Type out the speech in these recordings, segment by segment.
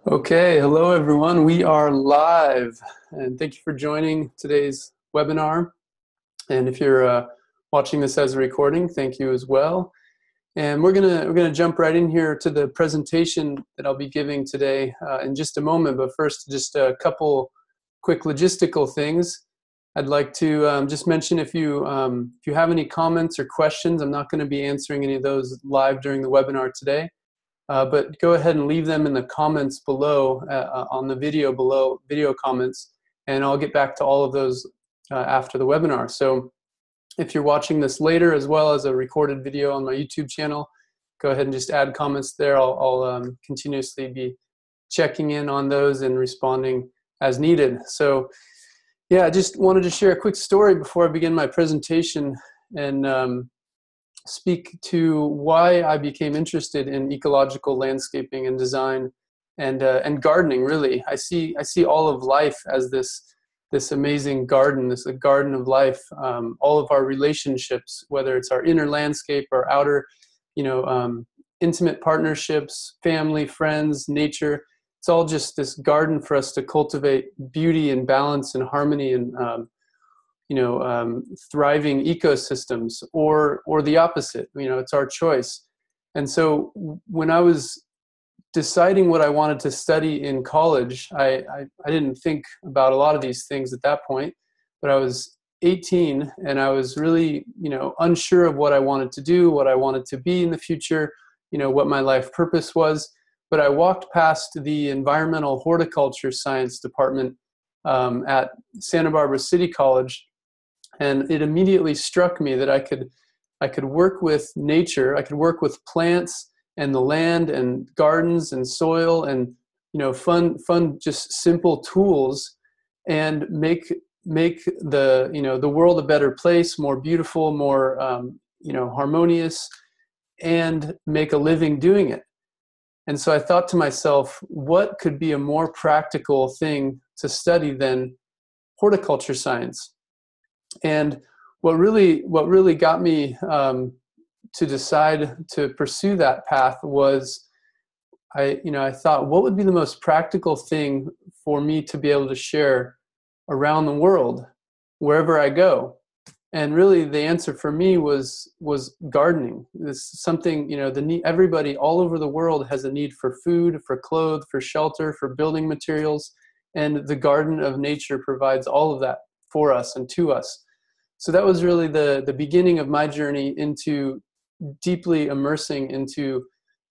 Okay, hello everyone. We are live, and thank you for joining today's webinar. And if you're watching this as a recording, thank you as well. And we're gonna jump right in here to the presentation that I'll be giving today in just a moment. But first, just a couple quick logistical things. I'd like to just mention if you have any comments or questions, I'm not going to be answering any of those live during the webinar today. But go ahead and leave them in the comments below on the video below, video comments, and I'll get back to all of those after the webinar. So if you're watching this later as well as a recorded video on my YouTube channel, go ahead and just add comments there. I'll continuously be checking in on those and responding as needed. So yeah, I just wanted to share a quick story before I begin my presentation and speak to why I became interested in ecological landscaping and design and gardening. Really, I see all of life as this amazing garden, this a garden of life. All of our relationships, whether it's our inner landscape or outer, intimate partnerships, family, friends, nature. It's all just this garden for us to cultivate beauty and balance and harmony and thriving ecosystems, or the opposite. It's our choice. And so when I was deciding what I wanted to study in college, I didn't think about a lot of these things at that point, but I was 18 and I was really, unsure of what I wanted to do, what I wanted to be in the future, what my life purpose was. But I walked past the environmental horticulture science department at Santa Barbara City College, and it immediately struck me that I could work with nature, I could work with plants and the land and gardens and soil and fun just simple tools, and make the world a better place, more beautiful, more harmonious, and make a living doing it. And so I thought to myself, what could be a more practical thing to study than horticulture science? And what really got me to decide to pursue that path was I thought, what would be the most practical thing for me to be able to share around the world, wherever I go? And really, the answer for me was gardening. It's something, everybody all over the world has a need for food, for clothes, for shelter, for building materials, and the garden of nature provides all of that for us and to us. So that was really the beginning of my journey into deeply immersing into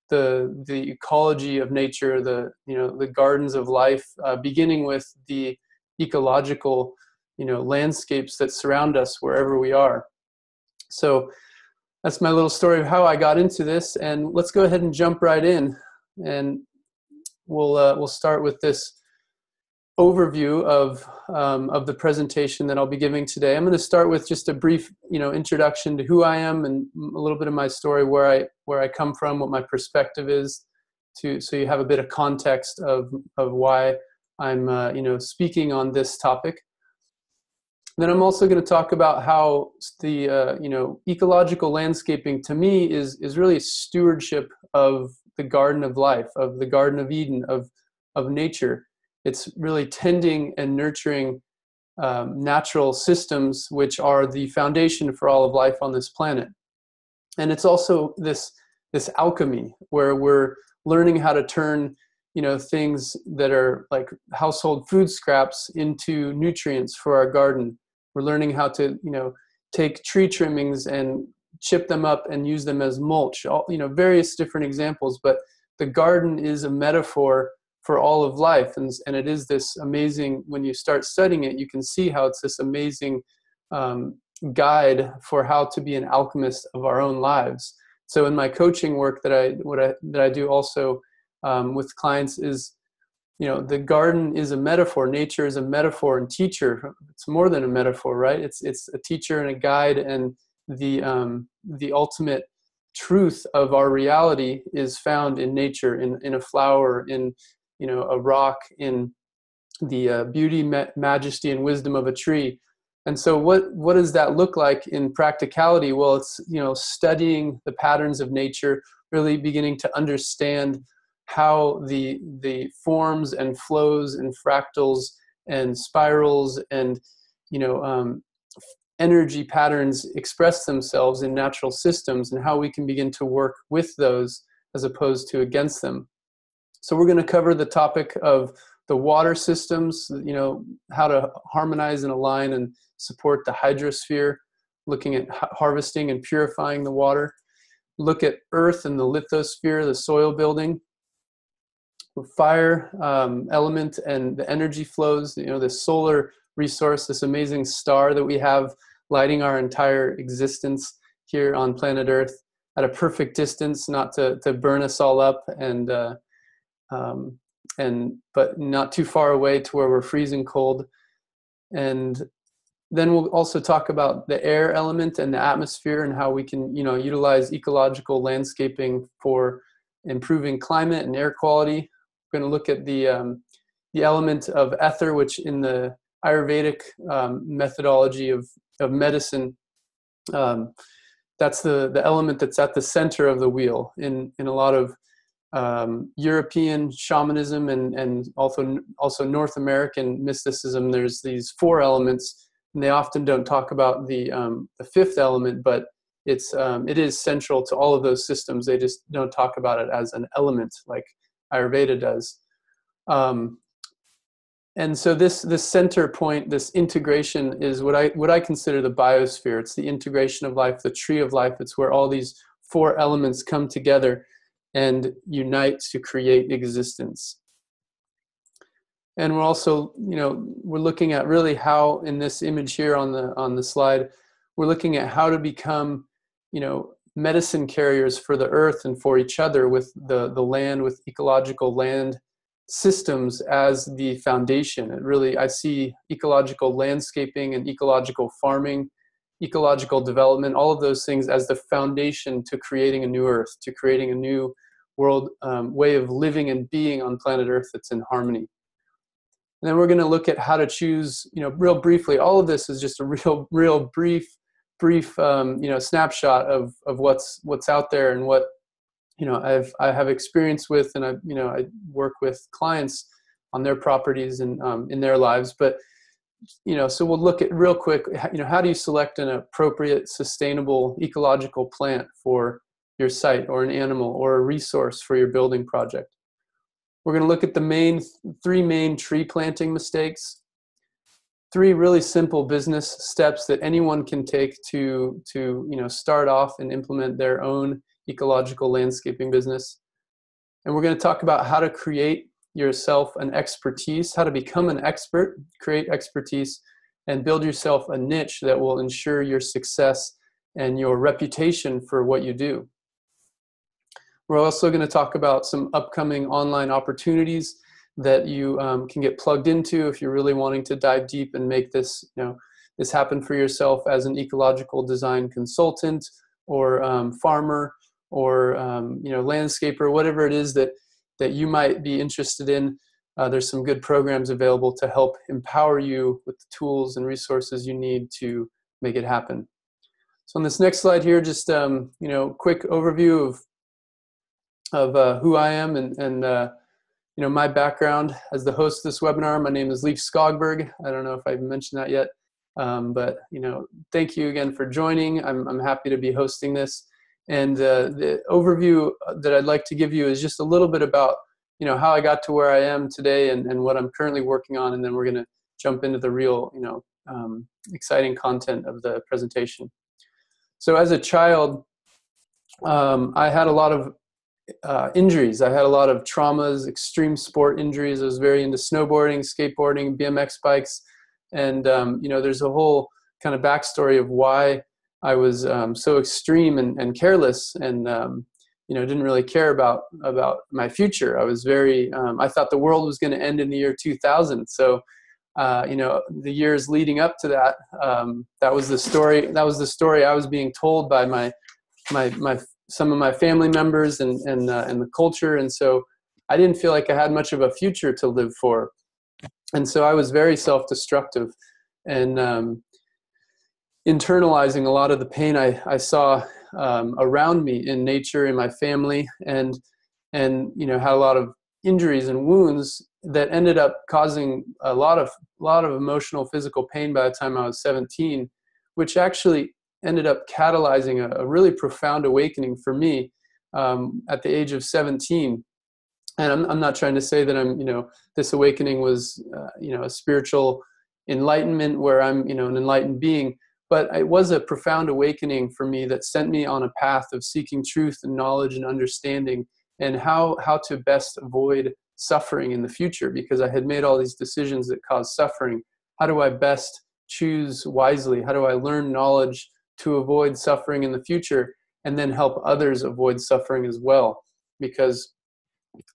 the ecology of nature, the gardens of life, beginning with the ecological landscapes that surround us wherever we are. So that's my little story of how I got into this, and let's go ahead and jump right in, and we'll start with this overview of the presentation that I'll be giving today. I'm going to start with just a brief introduction to who I am and a little bit of my story, where I come from, what my perspective is, so you have a bit of context of why I'm speaking on this topic. Then I'm also going to talk about how the ecological landscaping to me is really stewardship of the garden of life, of the Garden of Eden, of nature. It's really tending and nurturing natural systems, which are the foundation for all of life on this planet. And it's also this alchemy where we're learning how to turn things that are like household food scraps into nutrients for our garden. We're learning how to take tree trimmings and chip them up and use them as mulch. Various different examples, but the garden is a metaphor for all of life, and it is this amazing. When you start studying it, you can see how it's this amazing guide for how to be an alchemist of our own lives. So in my coaching work that I do also with clients is, the garden is a metaphor. Nature is a metaphor and teacher. It's more than a metaphor, right? It's a teacher and a guide, and the ultimate truth of our reality is found in nature, in a flower, in a rock, in the beauty, majesty, and wisdom of a tree. And so what does that look like in practicality? Well, it's studying the patterns of nature, really beginning to understand how the forms and flows and fractals and spirals and energy patterns express themselves in natural systems, and how we can begin to work with those as opposed to against them. So we're going to cover the topic of the water systems, how to harmonize and align and support the hydrosphere, looking at harvesting and purifying the water. Look at earth and the lithosphere, the soil building, fire element and the energy flows, the solar resource, this amazing star that we have lighting our entire existence here on planet Earth at a perfect distance, not to burn us all up, but not too far away to where we're freezing cold. And then we'll also talk about the air element and the atmosphere and how we can, utilize ecological landscaping for improving climate and air quality. We're going to look at the element of ether, which in the Ayurvedic methodology of medicine, that's the element that's at the center of the wheel. In a lot of European shamanism and also North American mysticism, there's these 4 elements, and they often don't talk about the 5th element, but it is central to all of those systems. They just don't talk about it as an element like Ayurveda does. And so this center point, this integration, is what I consider the biosphere. It's the integration of life, the tree of life. It's where all these 4 elements come together and unite to create existence. And we're also, we're looking at really how, in this image here on the slide, we're looking at how to become, medicine carriers for the earth and for each other, with the land, with ecological land systems as the foundation. I see ecological landscaping and ecological farming, ecological development, all of those things as the foundation to creating a new earth, to creating a new world, way of living and being on planet Earth that's in harmony. And then we're going to look at how to choose, real briefly. All of this is just a real brief, snapshot of what's out there and what, I have experience with, and I work with clients on their properties and in their lives. But, so we'll look at real quick, how do you select an appropriate, sustainable, ecological plant for your site, or an animal, or a resource for your building project. We're going to look at the 3 main tree planting mistakes, 3 really simple business steps that anyone can take to start off and implement their own ecological landscaping business. And we're going to talk about how to create yourself an expertise, how to become an expert, create expertise, and build yourself a niche that will ensure your success and your reputation for what you do. We're also going to talk about some upcoming online opportunities that you can get plugged into if you're really wanting to dive deep and make this, this happen for yourself as an ecological design consultant, or farmer, or landscaper, whatever it is that you might be interested in. There's some good programs available to help empower you with the tools and resources you need to make it happen. So on this next slide here, just quick overview of who I am and my background as the host of this webinar. My name is Leif Skogberg. I don't know if I've mentioned that yet, but thank you again for joining. I'm happy to be hosting this. And the overview that I'd like to give you is just a little bit about how I got to where I am today and what I'm currently working on, and then we're going to jump into the real exciting content of the presentation. So as a child, I had a lot of injuries. I had a lot of traumas, extreme sport injuries. I was very into snowboarding, skateboarding, BMX bikes, and there's a whole kind of backstory of why I was so extreme and careless, and didn't really care about my future. I was very I thought the world was going to end in the year 2000. So the years leading up to that, that was the story. That was the story I was being told by my some of my family members and the culture. And so I didn't feel like I had much of a future to live for. And so I was very self-destructive and internalizing a lot of the pain I saw around me in nature, in my family. And and had a lot of injuries and wounds that ended up causing a lot of emotional, physical pain by the time I was 17, which actually ended up catalyzing a really profound awakening for me at the age of 17. And I'm not trying to say that this awakening was, a spiritual enlightenment where I'm, an enlightened being, but it was a profound awakening for me that sent me on a path of seeking truth and knowledge and understanding, and how to best avoid suffering in the future, because I had made all these decisions that caused suffering. How do I best choose wisely? How do I learn knowledge to avoid suffering in the future, and then help others avoid suffering as well? Because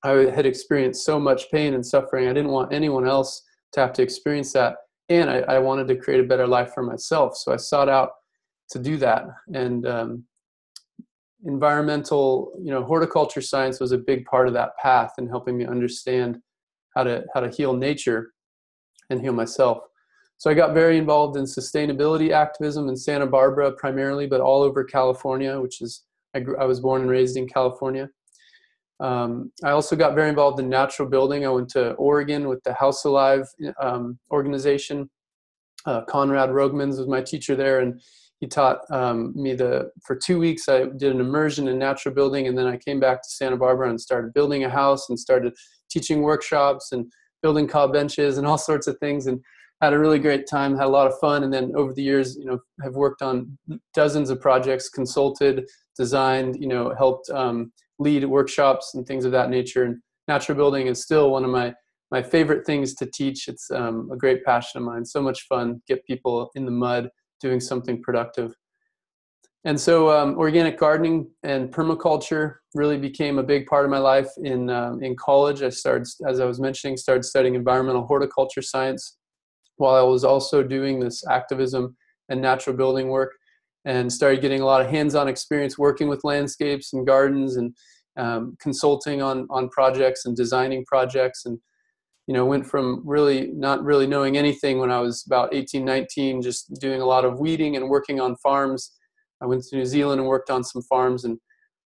I had experienced so much pain and suffering. I didn't want anyone else to have to experience that. And I wanted to create a better life for myself. So I sought out to do that. And environmental, horticulture science was a big part of that path in helping me understand how to heal nature and heal myself. So I got very involved in sustainability activism in Santa Barbara primarily, but all over California, I was born and raised in California. I also got very involved in natural building. I went to Oregon with the House Alive organization. Conrad Rogmans was my teacher there, and he taught me for 2 weeks. I did an immersion in natural building, and then I came back to Santa Barbara and started building a house and started teaching workshops and building cob benches and all sorts of things, and had a really great time, had a lot of fun. And then over the years, have worked on dozens of projects, consulted, designed, helped lead workshops and things of that nature. And natural building is still one of my favorite things to teach. It's a great passion of mine. So much fun, get people in the mud doing something productive. And so organic gardening and permaculture really became a big part of my life in college. I started, as I was mentioning, studying environmental horticulture science while I was also doing this activism and natural building work, and started getting a lot of hands-on experience working with landscapes and gardens, and consulting on projects and designing projects. And went from really not really knowing anything when I was about 18, 19, just doing a lot of weeding and working on farms. I went to New Zealand and worked on some farms, and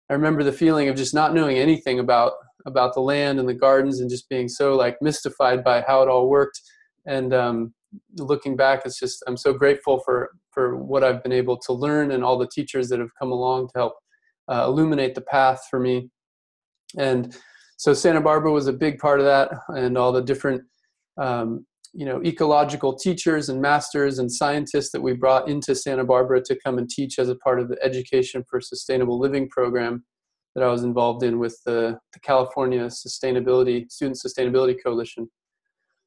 I remember the feeling of just not knowing anything about the land and the gardens, and just being so mystified by how it all worked. And looking back, it's just, I'm so grateful for what I've been able to learn, and all the teachers that have come along to help illuminate the path for me. And so Santa Barbara was a big part of that, and all the different, ecological teachers and masters and scientists that we brought into Santa Barbara to come and teach as a part of the Education for Sustainable Living program that I was involved in with the California Student Sustainability Coalition.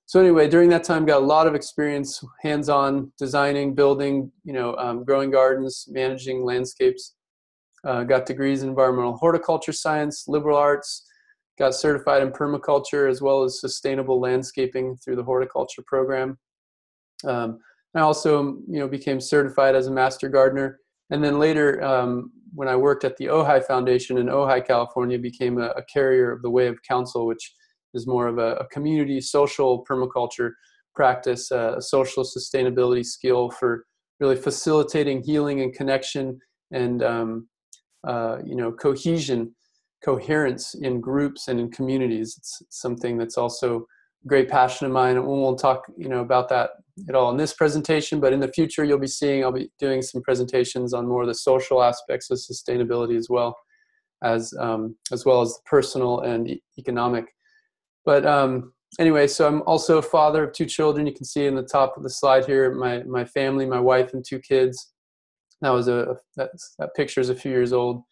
So anyway, during that time, got a lot of experience, hands-on designing, building, growing gardens, managing landscapes. Got degrees in environmental horticulture science, liberal arts, got certified in permaculture as well as sustainable landscaping through the horticulture program. I also, became certified as a master gardener. And then later, when I worked at the Ojai Foundation in Ojai, California, became a carrier of the Way of Counsel, which is more of a community social permaculture practice, a social sustainability skill for really facilitating healing and connection and coherence in groups and in communities. It's something that's also a great passion of mine. And we won't talk about that at all in this presentation, but in the future I'll be doing some presentations on more of the social aspects of sustainability as well as the personal and economic. But anyway, so I'm also a father of 2 children. You can see in the top of the slide here, my family, my wife and 2 kids. That picture is a few years old.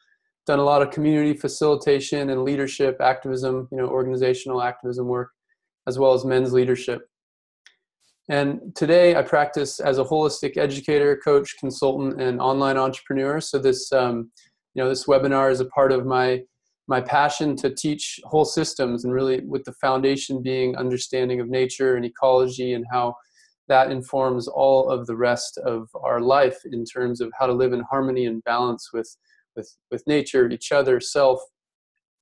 Done a lot of community facilitation and leadership activism, organizational activism work, as well as men's leadership. And today I practice as a holistic educator, coach, consultant, and online entrepreneur. So this, this webinar is a part of my passion to teach whole systems, and really with the foundation being understanding of nature and ecology, and how that informs all of the rest of our life in terms of how to live in harmony and balance with nature, each other, self.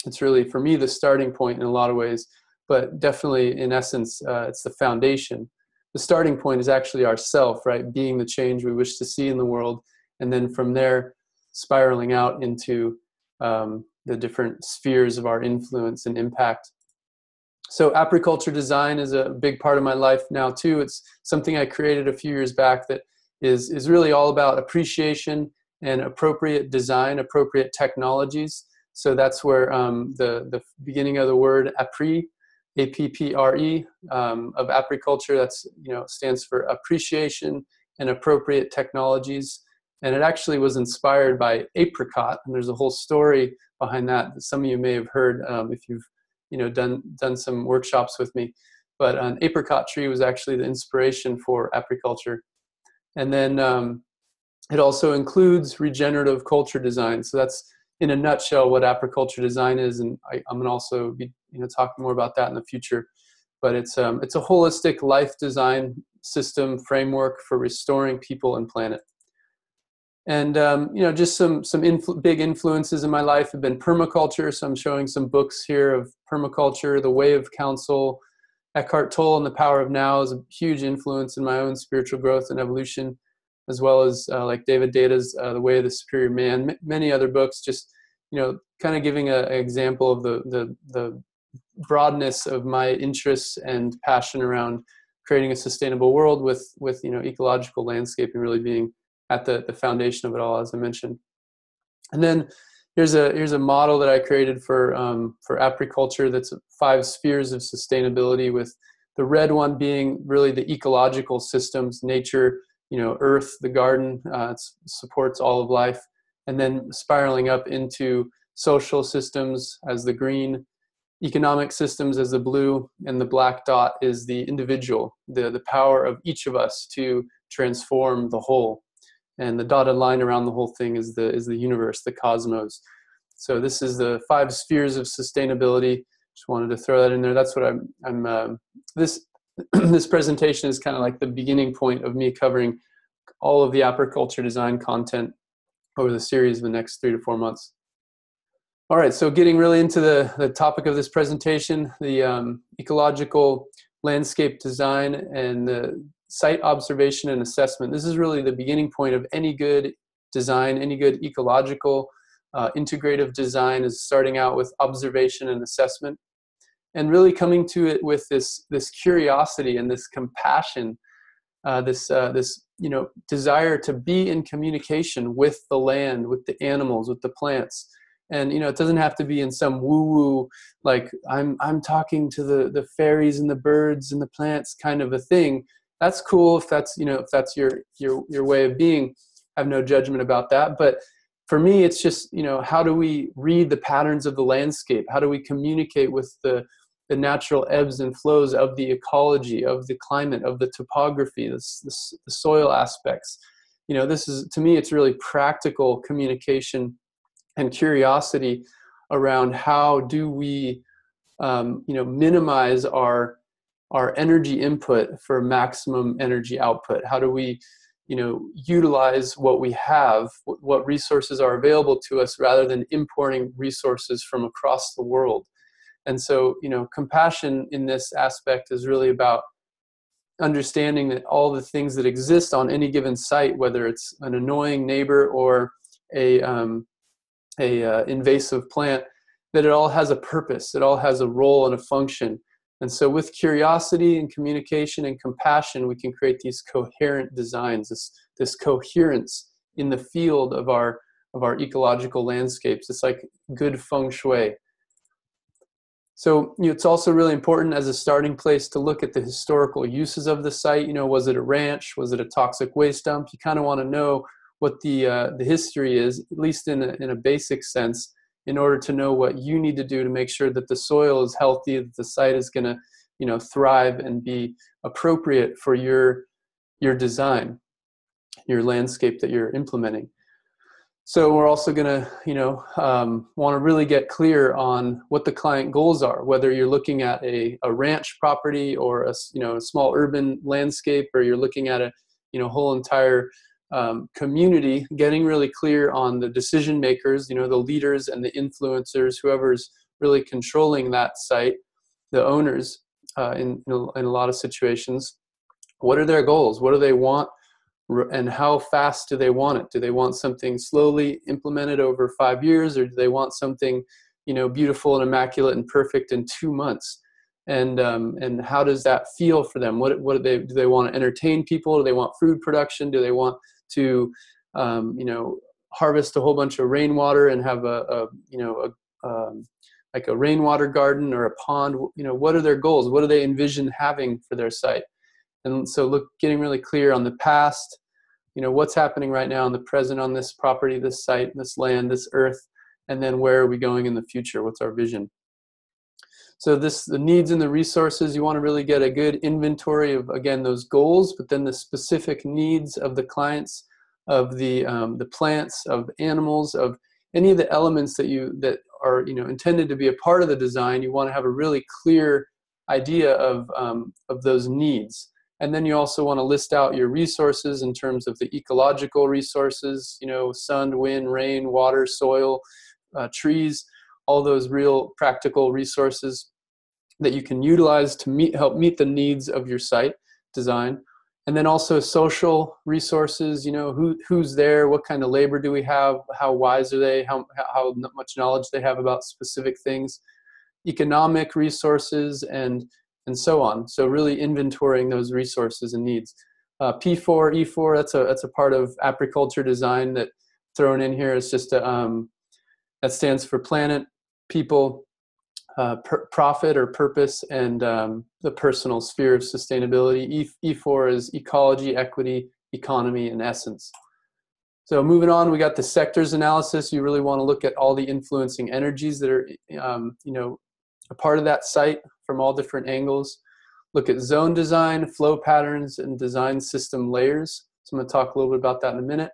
It's really, for me, the starting point in a lot of ways, but definitely in essence, it's the foundation. The starting point is actually ourself, right? Being the change we wish to see in the world. And then from there, spiraling out into, the different spheres of our influence and impact. So apiculture design is a big part of my life now too. It's something I created a few years back that is really all about appreciation and appropriate design, appropriate technologies. So that's where the beginning of the word appre, A-P-P-R-E, of apiculture, that's, stands for appreciation and appropriate technologies. And it actually was inspired by apricot, and there's a whole story behind that some of you may have heard if you've done some workshops with me. But an apricot tree was actually the inspiration for apiculture. And then it also includes regenerative culture design. So that's, in a nutshell, what apiculture design is, and I'm going to also be talking more about that in the future. But it's a holistic life design system framework for restoring people and planet. And just some big influences in my life have been permaculture. So I'm showing some books here of permaculture, The Way of Counsel, Eckhart Tolle, and The Power of Now is a huge influence in my own spiritual growth and evolution, as well as like David Deda's The Way of the Superior Man, many other books, just, kind of giving an example of the broadness of my interests and passion around creating a sustainable world with ecological landscaping really being at the foundation of it all, as I mentioned. And then here's a model that I created for apiculture that's 5 spheres of sustainability, with the red one being really the ecological systems, nature, earth, the garden, it supports all of life, and then spiraling up into social systems as the green, economic systems as the blue, and the black dot is the individual, the power of each of us to transform the whole. And the dotted line around the whole thing is the universe, the cosmos. So this is the 5 spheres of sustainability. Just wanted to throw that in there. That's what this presentation is kind of like the beginning point of me covering all of the apiculture design content over the series of the next 3 to 4 months. All right, so getting really into the topic of this presentation, the ecological landscape design and the site observation and assessment. This is really the beginning point of any good design, any good ecological integrative design is starting out with observation and assessment, and really coming to it with this curiosity and this compassion, this desire to be in communication with the land, with the animals, with the plants. And it doesn't have to be in some woo-woo, like I'm talking to the fairies and the birds and the plants kind of a thing. That's cool if that's your way of being. I have no judgment about that. But for me, it's just, how do we read the patterns of the landscape? How do we communicate with the natural ebbs and flows of the ecology, of the climate, of the topography, the soil aspects? This is, to me, it's really practical communication and curiosity around how do we, minimize our energy input for maximum energy output. How do we, utilize what we have, what resources are available to us, rather than importing resources from across the world. And so, compassion in this aspect is really about understanding that all the things that exist on any given site, whether it's an annoying neighbor or a invasive plant, that it all has a purpose, it all has a role and a function. And so with curiosity and communication and compassion, we can create these coherent designs, this coherence in the field of our ecological landscapes. It's like good feng shui. So it's also really important as a starting place to look at the historical uses of the site. Was it a ranch? Was it a toxic waste dump? You kind of want to know what the history is, at least in a basic sense, in order to know what you need to do to make sure that the soil is healthy, that the site is going to, thrive and be appropriate for your design, your landscape that you're implementing. So we're also going to, want to really get clear on what the client goals are, whether you're looking at a ranch property or a small urban landscape, or you're looking at a, whole entire community. Getting really clear on the decision makers, the leaders and the influencers, whoever's really controlling that site, the owners, in a lot of situations. What are their goals? What do they want? and how fast do they want it? Do they want something slowly implemented over 5 years, or do they want something, you know, beautiful and immaculate and perfect in 2 months? And how does that feel for them? What do they want to entertain people? Do they want food production? Do they want to you know, harvest a whole bunch of rainwater and have like a rainwater garden or a pond? You know, what are their goals? What do they envision having for their site? And so getting really clear on the past, you know, what's happening right now in the present on this property, this site, this land, this earth, and then where are we going in the future? What's our vision? So the needs and the resources, you want to really get a good inventory of, again, those goals, but then the specific needs of the clients, of the plants, of animals, of any of the elements that are, you know, intended to be a part of the design. You want to have a really clear idea of those needs. And then you also want to list out your resources in terms of the ecological resources, you know, sun, wind, rain, water, soil, trees, all those real practical resources that you can utilize to help meet the needs of your site design. And then also social resources, you know, who's there, what kind of labor do we have, how wise are they, how much knowledge they have about specific things, economic resources, and so on. So really inventorying those resources and needs. P4, E4, that's a part of apiculture design that thrown in here. It's just that stands for planet, people, profit or purpose, and the personal sphere of sustainability. E4 is ecology, equity, economy, and essence. So moving on, we got the sectors analysis. You really want to look at all the influencing energies that are, you know, a part of that site from all different angles. Look at zone design, flow patterns, and design system layers. So I'm going to talk a little bit about that in a minute.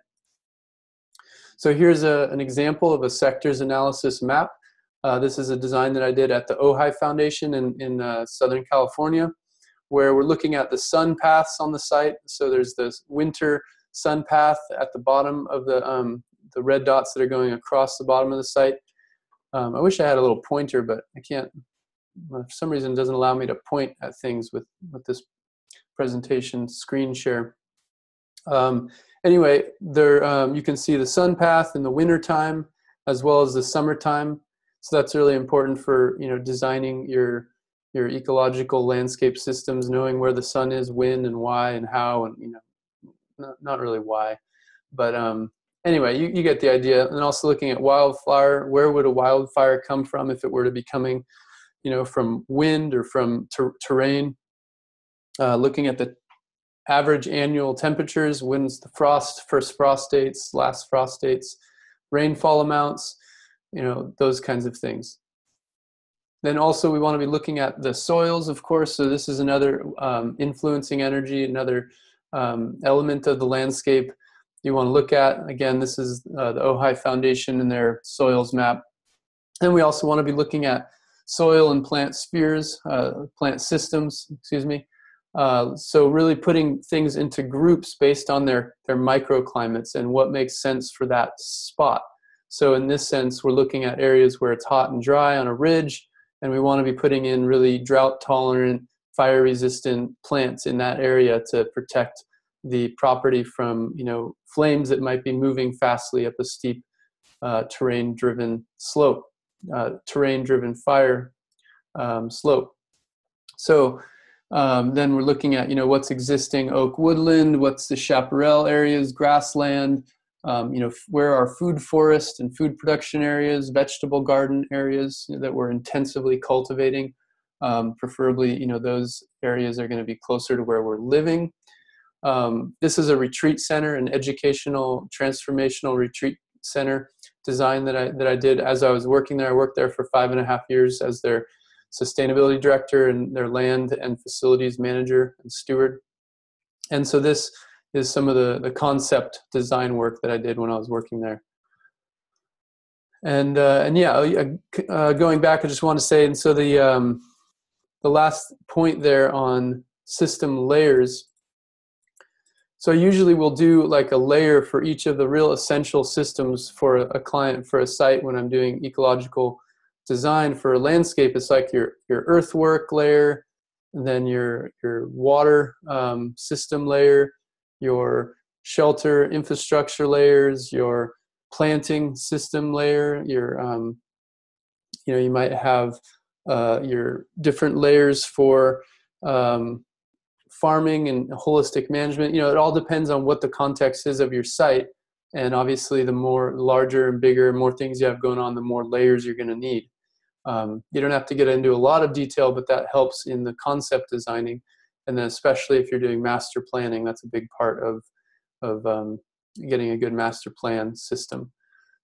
So here's an example of a sectors analysis map. This is a design that I did at the Ojai Foundation in Southern California, where we're looking at the sun paths on the site. So there's this winter sun path at the bottom of the red dots that are going across the bottom of the site. I wish I had a little pointer, but I can't. For some reason, it doesn't allow me to point at things with this presentation screen share. Anyway, there you can see the sun path in the winter time as well as the summertime. So that's really important for, you know, designing your ecological landscape systems, knowing where the sun is, when, and why, and how, and, you know, not really why, but anyway, you get the idea. And also looking at wildfire, where would a wildfire come from if it were to be coming, you know, from wind or from terrain. Looking at the average annual temperatures, when's the first frost dates, last frost dates, rainfall amounts, you know, those kinds of things. Then also we want to be looking at the soils, of course. So this is another influencing energy, another element of the landscape you want to look at. Again, this is the Ojai Foundation and their soils map. And we also want to be looking at soil and plant spheres, plant systems, excuse me. So really putting things into groups based on their microclimates and what makes sense for that spot. So in this sense, we're looking at areas where it's hot and dry on a ridge, and we want to be putting in really drought-tolerant, fire-resistant plants in that area to protect the property from, you know, flames that might be moving fastly up a steep terrain-driven slope, terrain-driven fire slope. So then we're looking at, you know, what's existing oak woodland, what's the chaparral areas, grassland, you know, where are food forest and food production areas, vegetable garden areas, you know, that we're intensively cultivating. Preferably, you know, those areas are going to be closer to where we're living. This is a retreat center, an educational, transformational retreat center design that I did as I was working there. I worked there for 5.5 years as their sustainability director and their land and facilities manager and steward. And so this is some of the concept design work that I did when I was working there. And yeah, going back, I just want to say, and so the last point there on system layers. So usually we'll do like a layer for each of the real essential systems for a client, for a site. When I'm doing ecological design for a landscape, it's like your earthwork layer, and then your water system layer, your shelter infrastructure layers, your planting system layer, your you might have your different layers for farming and holistic management. It all depends on what the context is of your site. And obviously, the more larger and bigger, more things you have going on, the more layers you're going to need. You don't have to get into a lot of detail, but that helps in the concept designing. And then especially if you're doing master planning, that's a big part of getting a good master plan system.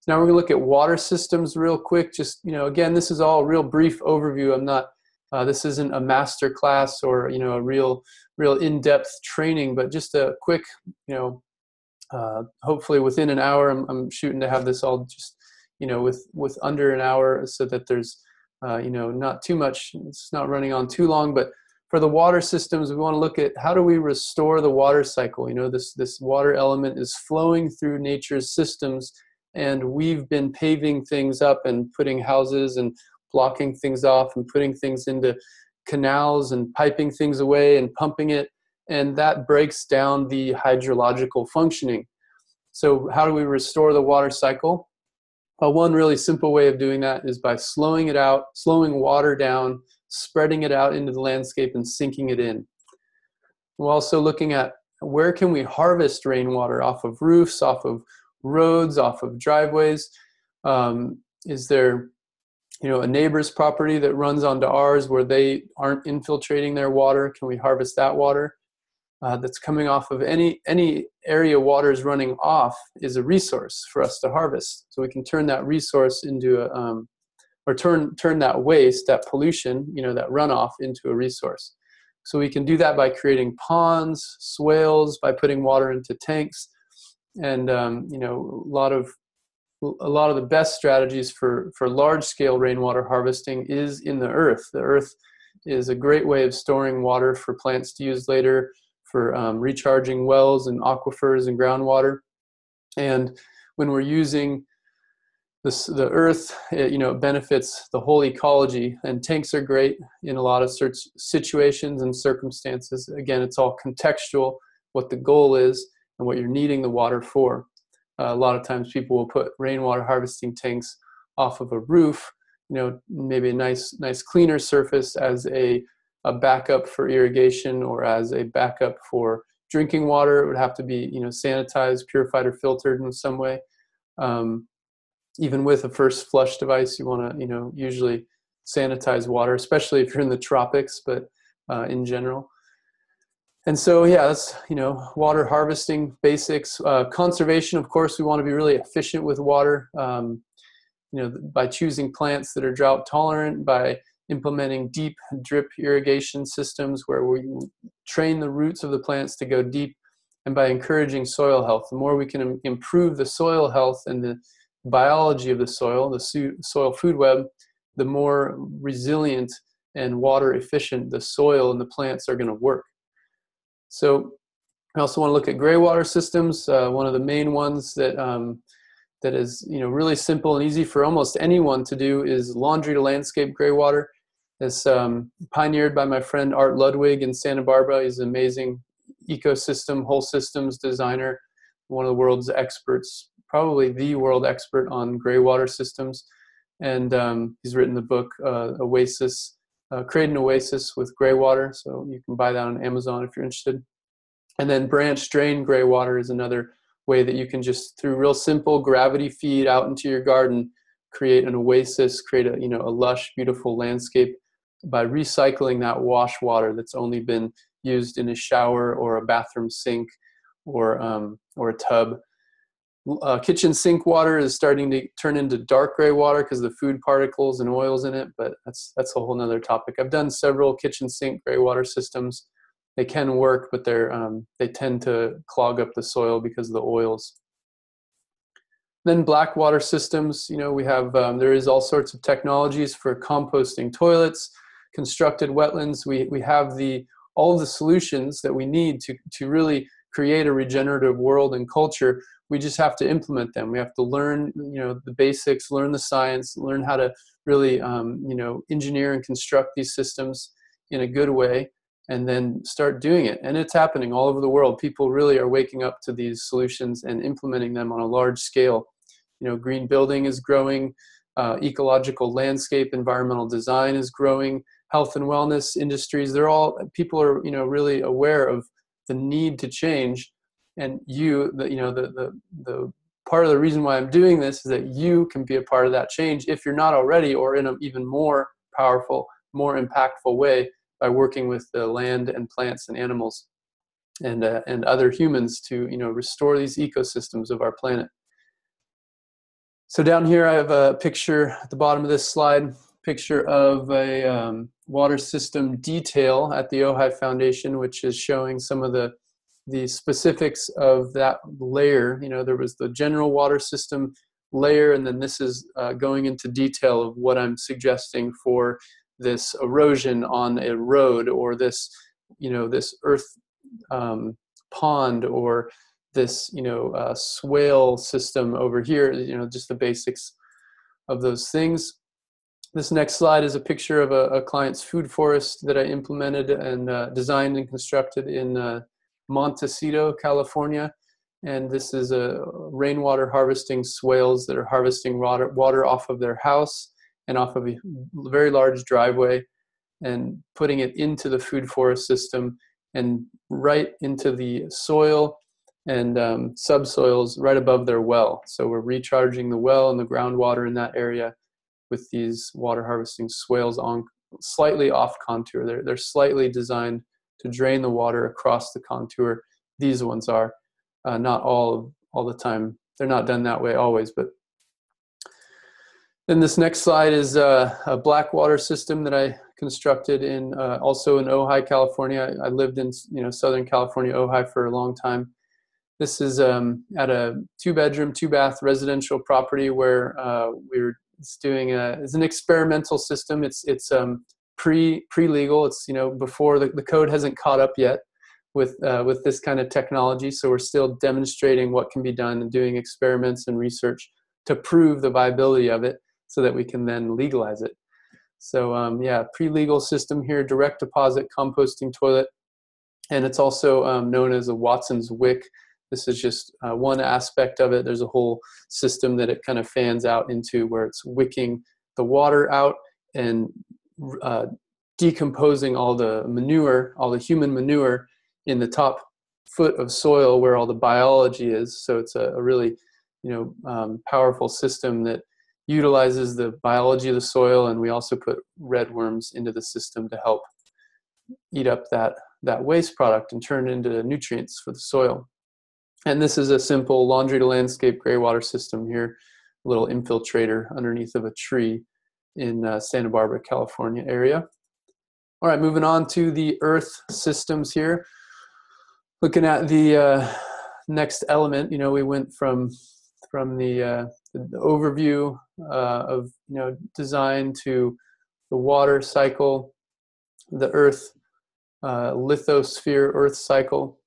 So now we're going to look at water systems real quick. Just, again, this is all a real brief overview. I'm not, this isn't a master class or, a real in-depth training, but just a quick, hopefully within an hour, I'm shooting to have this all just, with under an hour, so that there's, not too much, it's not running on too long. But for the water systems, we want to look at how do we restore the water cycle. This water element is flowing through nature's systems, and we've been paving things up and putting houses and blocking things off and putting things into canals and piping things away and pumping it, and that breaks down the hydrological functioning. So how do we restore the water cycle? One really simple way of doing that is by slowing it out, slowing water down, spreading it out into the landscape and sinking it in. We're also looking at where can we harvest rainwater off of roofs, off of roads, off of driveways. Is there a neighbor's property that runs onto ours where they aren't infiltrating their water? Can we harvest that water that's coming off of any area water is running off is a resource for us to harvest. So we can turn that resource into or turn that waste, that pollution, that runoff into a resource. So we can do that by creating ponds, swales, by putting water into tanks, and a lot of the best strategies for large-scale rainwater harvesting is in the earth. The earth is a great way of storing water for plants to use later, for recharging wells and aquifers and groundwater. And when we're using the earth, it benefits the whole ecology. And tanks are great in a lot of situations and circumstances. Again, it's all contextual, what the goal is and what you're needing the water for. A lot of times people will put rainwater harvesting tanks off of a roof, maybe a nice cleaner surface as a backup for irrigation or as a backup for drinking water. It would have to be, sanitized, purified, or filtered in some way. Even with a first flush device, you want to, usually sanitize water, especially if you're in the tropics, but in general. And so, yeah, that's, water harvesting basics. Conservation, of course, we want to be really efficient with water, by choosing plants that are drought tolerant, by implementing deep drip irrigation systems where we train the roots of the plants to go deep, and by encouraging soil health. The more we can improve the soil health and the biology of the soil soil food web, the more resilient and water efficient the soil and the plants are going to work. So I also want to look at greywater systems. One of the main ones that is really simple and easy for almost anyone to do is laundry to landscape greywater. It's pioneered by my friend Art Ludwig in Santa Barbara. He's an amazing ecosystem, whole systems designer, one of the world's experts, probably the world expert on greywater systems. And he's written the book Oasis, Create an Oasis with Greywater. So you can buy that on Amazon if you're interested. And then branch drain greywater is another way that you can just, through real simple gravity feed out into your garden, create an oasis, create a lush, beautiful landscape by recycling that wash water that's only been used in a shower or a bathroom sink or a tub. Kitchen sink water is starting to turn into dark gray water because of the food particles and oils in it, but that's a whole nother topic. I've done several kitchen sink gray water systems. They can work, but they tend to clog up the soil because of the oils. Then black water systems, we have, there is all sorts of technologies for composting toilets, constructed wetlands. We have all of the solutions that we need to really create a regenerative world and culture. We just have to implement them. We have to learn, the basics, learn the science, learn how to really, engineer and construct these systems in a good way. and then start doing it. And it's happening all over the world. People really are waking up to these solutions and implementing them on a large scale. You know, green building is growing, ecological landscape, environmental design is growing, health and wellness industries, people are, you know, really aware of the need to change. And the part of the reason why I'm doing this is that you can be a part of that change if you're not already, or in an even more powerful, more impactful way, by working with the land and plants and animals and other humans to, you know, restore these ecosystems of our planet. So down here I have a picture at the bottom of this slide, picture of a water system detail at the Ojai Foundation, which is showing some of the specifics of that layer. You know, there was the general water system layer, and then this is going into detail of what I'm suggesting for this erosion on a road, or this, you know, this earth pond, or this, you know, swale system over here, you know, just the basics of those things. This next slide is a picture of a client's food forest that I implemented and designed and constructed in Montecito, California. And this is a rainwater harvesting swales that are harvesting water off of their house and off of a very large driveway, and putting it into the food forest system and right into the soil and subsoils right above their well. So we're recharging the well and the groundwater in that area with these water harvesting swales on slightly off contour. They're slightly designed to drain the water across the contour. These ones are not all the time. They're not done that way always, but then this next slide is a black water system that I constructed in also in Ojai, California. I lived in, you know, Southern California, Ojai, for a long time. This is at a 2-bedroom, 2-bath residential property where it's doing it's an experimental system. It's pre-legal. It's, you know, before the code hasn't caught up yet with this kind of technology. So we're still demonstrating what can be done and doing experiments and research to prove the viability of it, so that we can then legalize it. So yeah, pre-legal system here, direct deposit composting toilet, and it's also known as a Watson's wick. This is just one aspect of it. There's a whole system that it kind of fans out into, where it's wicking the water out and decomposing all the manure, all the human manure in the top foot of soil where all the biology is. So it's a really, you know, powerful system that utilizes the biology of the soil, and we also put red worms into the system to help eat up that waste product and turn it into nutrients for the soil. And this is a simple laundry to landscape greywater system here, a little infiltrator underneath of a tree in Santa Barbara, California area. All right, moving on to the earth systems here. Looking at the next element, you know, we went from the overview of, you know, design to the water cycle, the earth lithosphere earth cycle.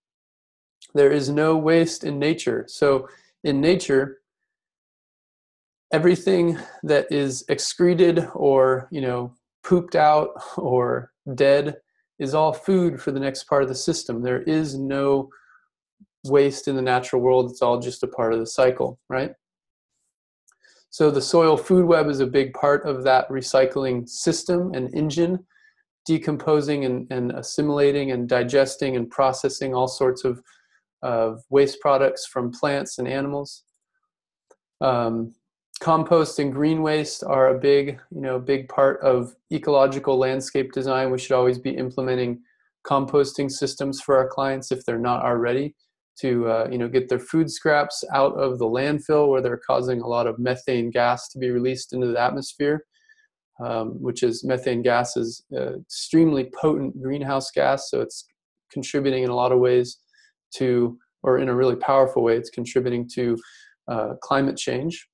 There is no waste in nature. So in nature, everything that is excreted or, you know, pooped out or dead is all food for the next part of the system. There is no waste in the natural world. It's all just a part of the cycle, right? So the soil food web is a big part of that recycling system and engine, decomposing and assimilating and digesting and processing all sorts of waste products from plants and animals. Compost and green waste are a big part of ecological landscape design. We should always be implementing composting systems for our clients if they're not already, to get their food scraps out of the landfill where they're causing a lot of methane gas to be released into the atmosphere, methane gas is extremely potent greenhouse gas, so it's contributing in a lot of ways to, or in a really powerful way, it's contributing to climate change.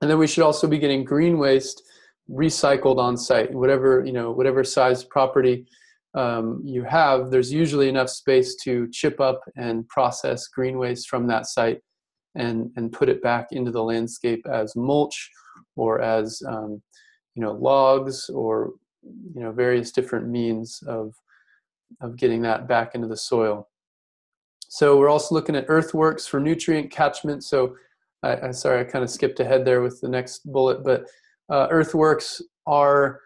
And then we should also be getting green waste recycled on site. Whatever size property you have, there's usually enough space to chip up and process green waste from that site and put it back into the landscape as mulch or as logs or various different means of of getting that back into the soil. So we're also looking at earthworks for nutrient catchment. So sorry, I kind of skipped ahead there with the next bullet, but earthworks are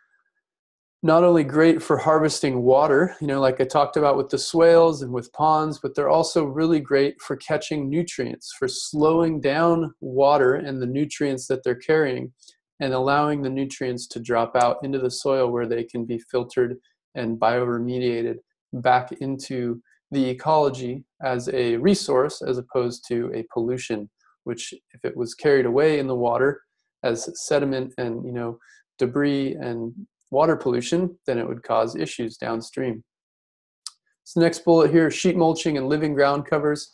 not only great for harvesting water, like I talked about with the swales and with ponds, but they're also really great for catching nutrients, for slowing down water and the nutrients that they're carrying and allowing the nutrients to drop out into the soil where they can be filtered and bioremediated back into the ecology as a resource as opposed to a pollution, which if it was carried away in the water as sediment and debris and water pollution, then it would cause issues downstream. So the next bullet here, sheet mulching and living ground covers.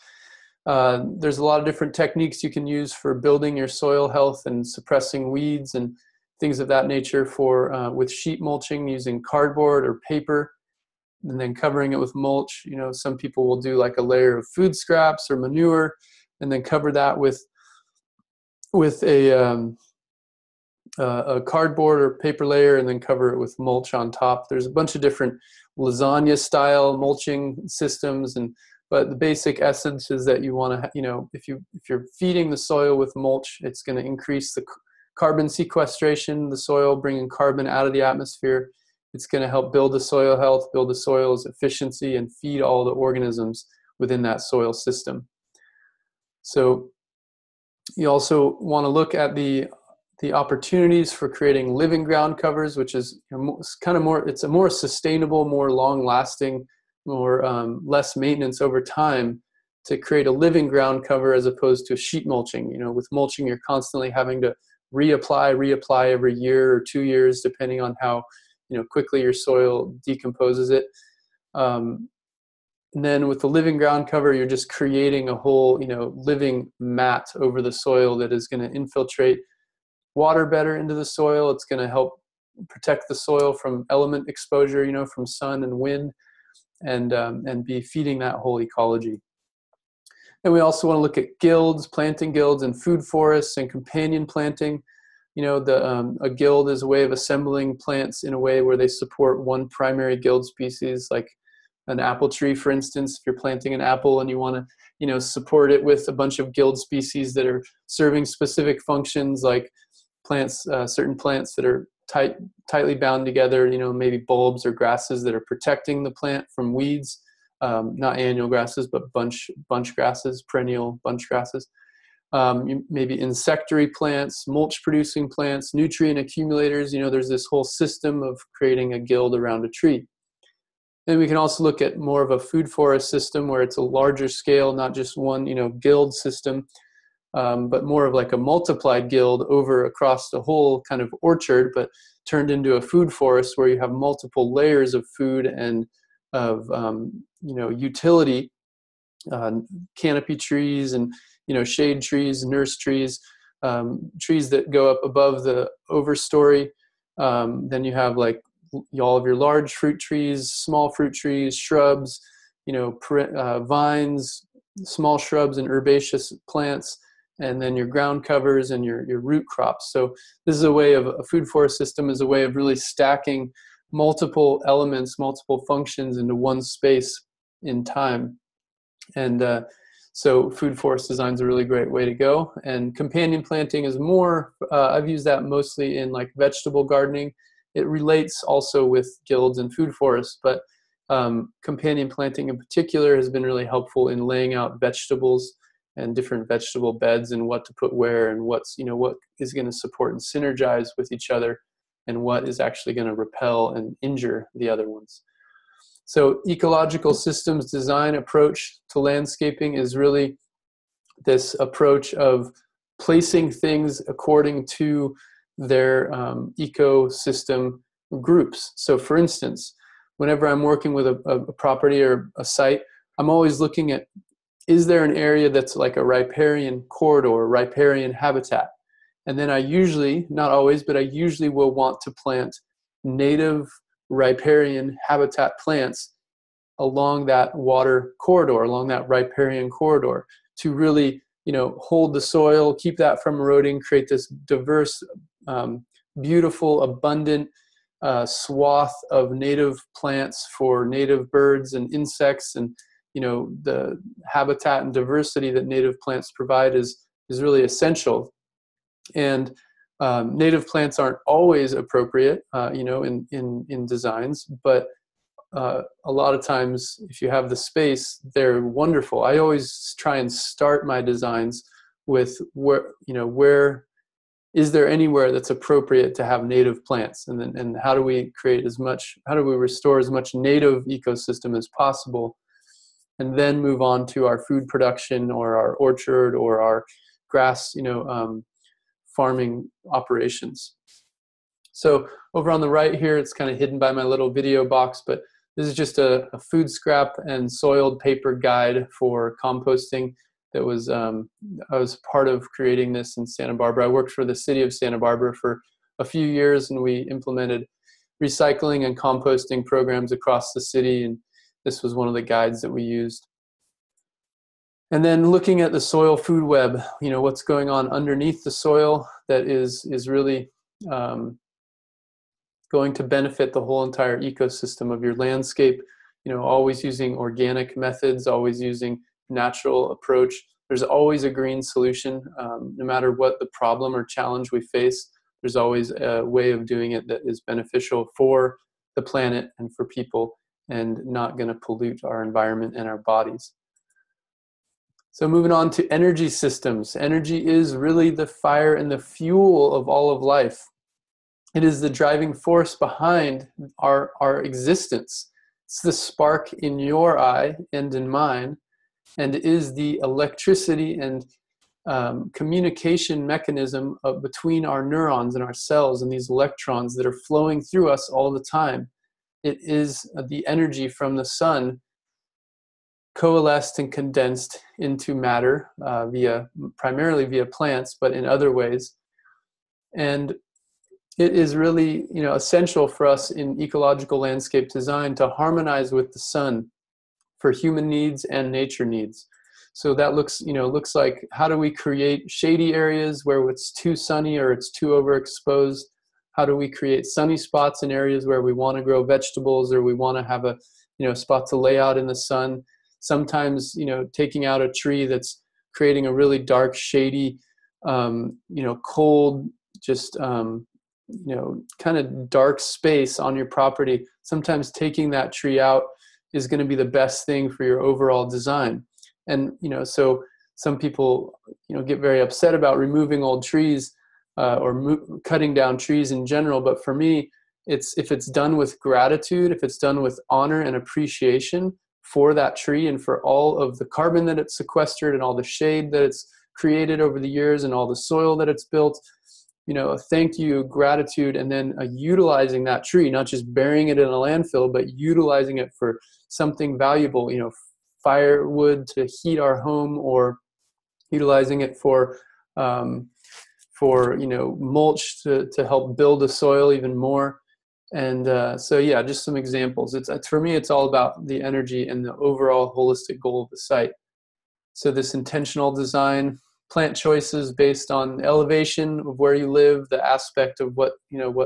There's a lot of different techniques you can use for building your soil health and suppressing weeds and things of that nature with sheet mulching using cardboard or paper and then covering it with mulch. Some people will do like a layer of food scraps or manure and then cover that with a cardboard or paper layer and then cover it with mulch on top. There's a bunch of different lasagna style mulching systems, but the basic essence is that you want to, if you're feeding the soil with mulch, it's going to increase the carbon sequestration in the soil, bringing carbon out of the atmosphere. It's going to help build the soil health, build the soil's efficiency, and feed all the organisms within that soil system. So you also want to look at the opportunities for creating living ground covers, which is it's a more sustainable, more long-lasting, more less maintenance over time to create a living ground cover as opposed to sheet mulching. With mulching, you're constantly having to reapply every year or 2 years, depending on how quickly your soil decomposes it. And then with the living ground cover, you're just creating a whole living mat over the soil that is going to infiltrate water better into the soil. It's going to help protect the soil from element exposure, from sun and wind, and be feeding that whole ecology. And we also want to look at guilds, planting guilds, and food forests and companion planting. A guild is a way of assembling plants in a way where they support one primary guild species, like an apple tree, for instance. If you're planting an apple and you want to, support it with a bunch of guild species that are serving specific functions, like plants, certain plants that are tightly bound together, maybe bulbs or grasses that are protecting the plant from weeds, not annual grasses, but bunch grasses, perennial bunch grasses. Maybe insectary plants, mulch producing plants, nutrient accumulators. There's this whole system of creating a guild around a tree. Then we can also look at more of a food forest system where it's a larger scale, not just one, guild system, but more of like a multiplied guild over across the whole kind of orchard, but turned into a food forest where you have multiple layers of food and of, utility, canopy trees and, shade trees, nurse trees, trees that go up above the overstory. Then you have like all of your large fruit trees, small fruit trees, shrubs, vines, small shrubs and herbaceous plants, and then your ground covers and your root crops. So this is a food forest system is a way of really stacking multiple elements, multiple functions into one space in time. And so food forest design is a really great way to go. And companion planting is more, I've used that mostly in like vegetable gardening. It relates also with guilds and food forests, but companion planting in particular has been really helpful in laying out vegetables and different vegetable beds and what to put where and what is going to support and synergize with each other and what is actually going to repel and injure the other ones. So ecological systems design approach to landscaping is really this approach of placing things according to their ecosystem groups. So for instance, whenever I'm working with a property or a site, I'm always looking at, is there an area that's like a riparian corridor, riparian habitat? And then I usually, not always, but I usually will want to plant native riparian habitat plants along that water corridor, along that riparian corridor, to really, hold the soil, keep that from eroding, create this diverse, beautiful, abundant swath of native plants for native birds and insects, and the habitat and diversity that native plants provide is really essential. And native plants aren't always appropriate, in designs, but a lot of times, if you have the space, they're wonderful. I always try and start my designs with where is there anywhere that's appropriate to have native plants, and how do we restore as much native ecosystem as possible, and then move on to our food production or our orchard or our grass, farming operations. So over on the right here, it's kind of hidden by my little video box, but this is just a food scrap and soiled paper guide for composting that was, I was part of creating this in Santa Barbara. I worked for the city of Santa Barbara for a few years, and we implemented recycling and composting programs across the city, and this was one of the guides that we used. And then looking at the soil food web, what's going on underneath the soil that is really going to benefit the whole entire ecosystem of your landscape, always using organic methods, always using natural approach. There's always a green solution. No matter what the problem or challenge we face, there's always a way of doing it that is beneficial for the planet and for people, and not going to pollute our environment and our bodies. So moving on to energy systems. Energy is really the fire and the fuel of all of life. It is the driving force behind our existence. It's the spark in your eye and in mine, and is the electricity and communication mechanism between our neurons and our cells and these electrons that are flowing through us all the time. It is the energy from the sun coalesced and condensed into matter primarily via plants, but in other ways. And it is really, essential for us in ecological landscape design to harmonize with the sun for human needs and nature needs. So that looks like, how do we create shady areas where it's too sunny or it's too overexposed? How do we create sunny spots in areas where we want to grow vegetables, or we want to have a spot to lay out in the sun? Sometimes, taking out a tree that's creating a really dark, shady, cold, just kind of dark space on your property. Sometimes taking that tree out is going to be the best thing for your overall design. And so some people get very upset about removing old trees or cutting down trees in general. But for me, if it's done with gratitude, if it's done with honor and appreciation for that tree and for all of the carbon that it's sequestered and all the shade that it's created over the years and all the soil that it's built, thank you, gratitude, and then utilizing that tree, not just burying it in a landfill, but utilizing it for something valuable, firewood to heat our home, or utilizing it for mulch to help build the soil even more. And so yeah, just some examples. For me, it's all about the energy and the overall holistic goal of the site. So this intentional design, plant choices based on elevation of where you live, the aspect of what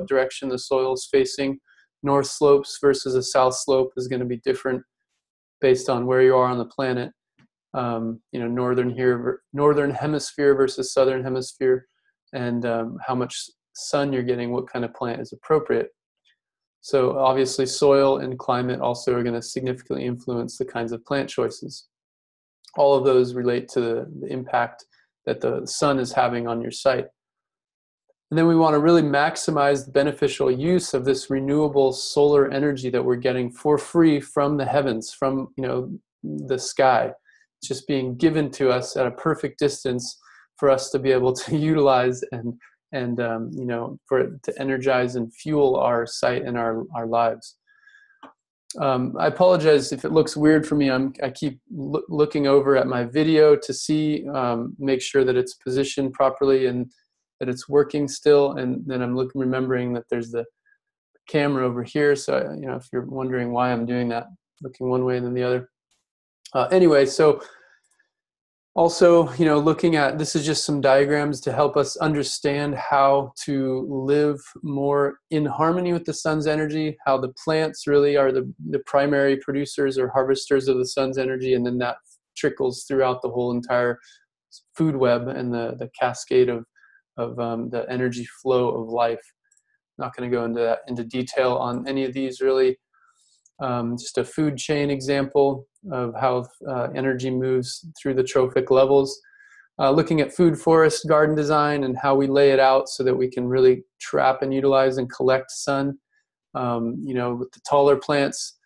direction the soil is facing. North slopes versus a south slope is going to be different based on where you are on the planet. Northern hemisphere versus southern hemisphere, and how much sun you're getting, what kind of plant is appropriate. So obviously soil and climate also are going to significantly influence the kinds of plant choices. All of those relate to the impact that the sun is having on your site. And then we want to really maximize the beneficial use of this renewable solar energy that we're getting for free from the heavens, from the sky. It's just being given to us at a perfect distance for us to be able to utilize and for it to energize and fuel our site and our lives. I apologize if it looks weird for me. I keep looking over at my video to see, make sure that it's positioned properly and that it's working still. And then I'm remembering that there's the camera over here. So, if you're wondering why I'm doing that, looking one way and then the other. Anyway, so Also, looking at, this is just some diagrams to help us understand how to live more in harmony with the sun's energy, how the plants really are the primary producers or harvesters of the sun's energy, and then that trickles throughout the whole entire food web and the cascade of the energy flow of life. Not going to go into detail on any of these really. Just a food chain example of how energy moves through the trophic levels. Looking at food forest garden design and how we lay it out so that we can really trap and utilize and collect sun. With the taller plants,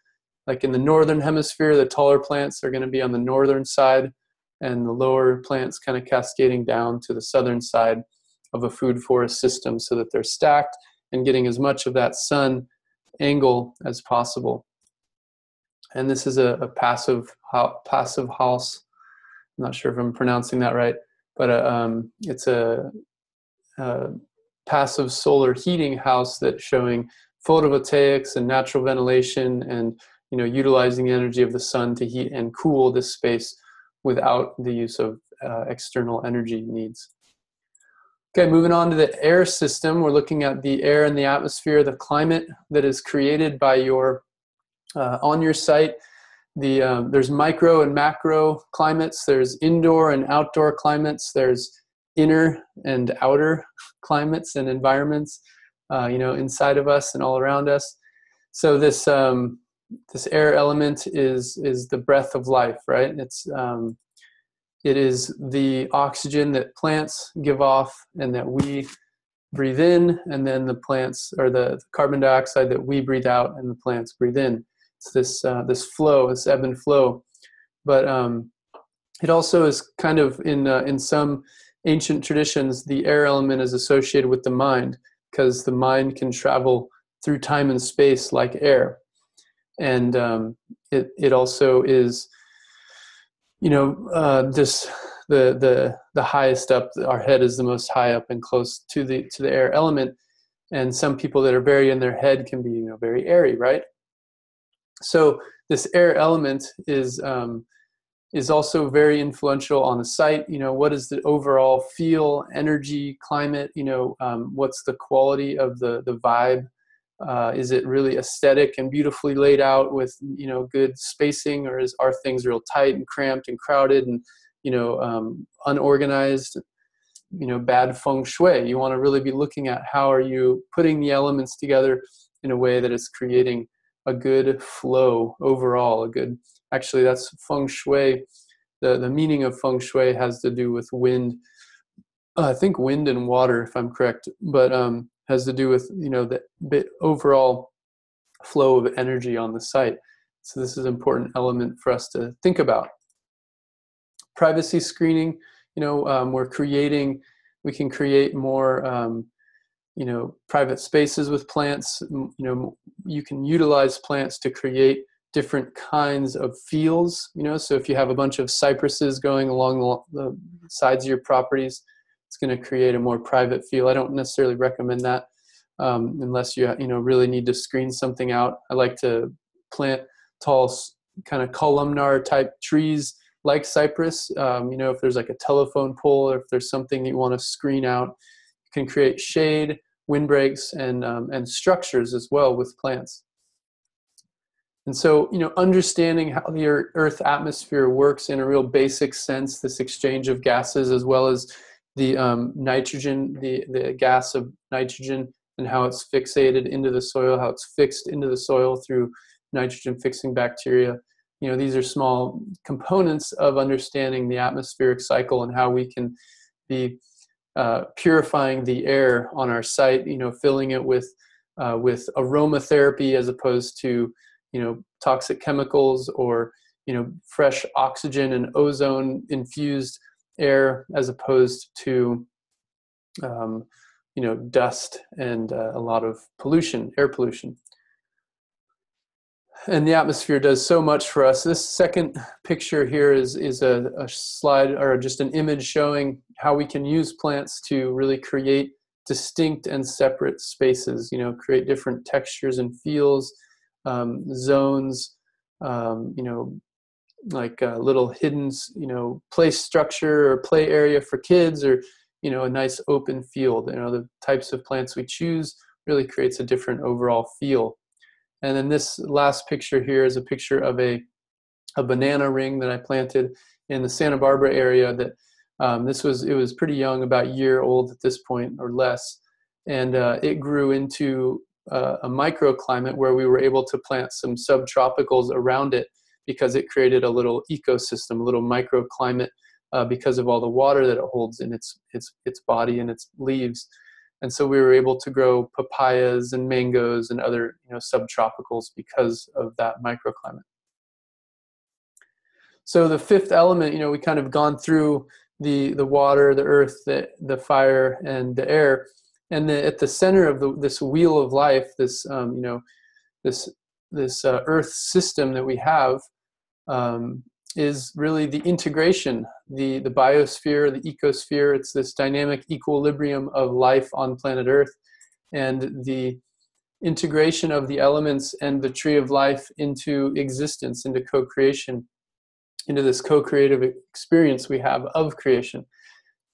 like in the northern hemisphere, the taller plants are going to be on the northern side, and the lower plants kind of cascading down to the southern side of a food forest system so that they're stacked and getting as much of that sun angle as possible. And this is a passive house. I'm not sure if I'm pronouncing that right, but it's a passive solar heating house that's showing photovoltaics and natural ventilation, and utilizing the energy of the sun to heat and cool this space without the use of external energy needs. Okay, moving on to the air system, we're looking at the air and the atmosphere, the climate that is created by your on your site. There's micro and macro climates. There's indoor and outdoor climates. There's inner and outer climates and environments, inside of us and all around us. So this air element is the breath of life, right? It is the oxygen that plants give off and that we breathe in, and then the plants, or the carbon dioxide that we breathe out and the plants breathe in. It's this flow, this ebb and flow. But it also is kind of in some ancient traditions, the air element is associated with the mind, because the mind can travel through time and space like air. And it also is, the highest up. Our head is the most high up and close to the air element. And some people that are very in their head can be, very airy, right? So this air element is also very influential on the site. What is the overall feel, energy, climate? What's the quality of the vibe? Is it really aesthetic and beautifully laid out with good spacing, or are things real tight and cramped and crowded and unorganized? Bad feng shui. You want to really be looking at how are you putting the elements together in a way that is creating a good flow overall. Actually, that's feng shui. The meaning of feng shui has to do with wind. I think wind and water, if I'm correct, but has to do with the overall flow of energy on the site. So this is an important element for us to think about. Privacy screening. We can create more private spaces with plants. You can utilize plants to create different kinds of feels. So if you have a bunch of cypresses going along the sides of your properties, it's going to create a more private feel. I don't necessarily recommend that unless you really need to screen something out. I like to plant tall kind of columnar type trees like cypress. If there's like a telephone pole, or if there's something you want to screen out, you can create shade, windbreaks, and structures as well with plants. And so, understanding how the Earth atmosphere works in a real basic sense, this exchange of gases, as well as the nitrogen, the gas of nitrogen, and how it's fixated into the soil, how it's fixed into the soil through nitrogen fixing bacteria. These are small components of understanding the atmospheric cycle and how we can be purifying the air on our site, filling it with aromatherapy as opposed to, toxic chemicals, or, fresh oxygen and ozone infused air as opposed to, dust and a lot of pollution, air pollution. And the atmosphere does so much for us. This second picture here is a slide, or just an image showing how we can use plants to really create distinct and separate spaces, create different textures and feels, zones, like a little hidden, play structure or play area for kids, or, a nice open field. The types of plants we choose really creates a different overall feel. And then this last picture here is a picture of a banana ring that I planted in the Santa Barbara area. That it was pretty young, about a year old at this point or less, and it grew into a microclimate where we were able to plant some subtropicals around it, because it created a little ecosystem, a little microclimate, because of all the water that it holds in its body and its leaves. And so we were able to grow papayas and mangoes and other subtropicals because of that microclimate. So the fifth element, we kind of gone through the water, the earth, the fire, and the air. And at the center of this wheel of life, this earth system that we have, is really the integration, the biosphere, the ecosphere. It's this dynamic equilibrium of life on planet Earth, and the integration of the elements and the tree of life into existence, into co-creation, into this co-creative experience we have of creation.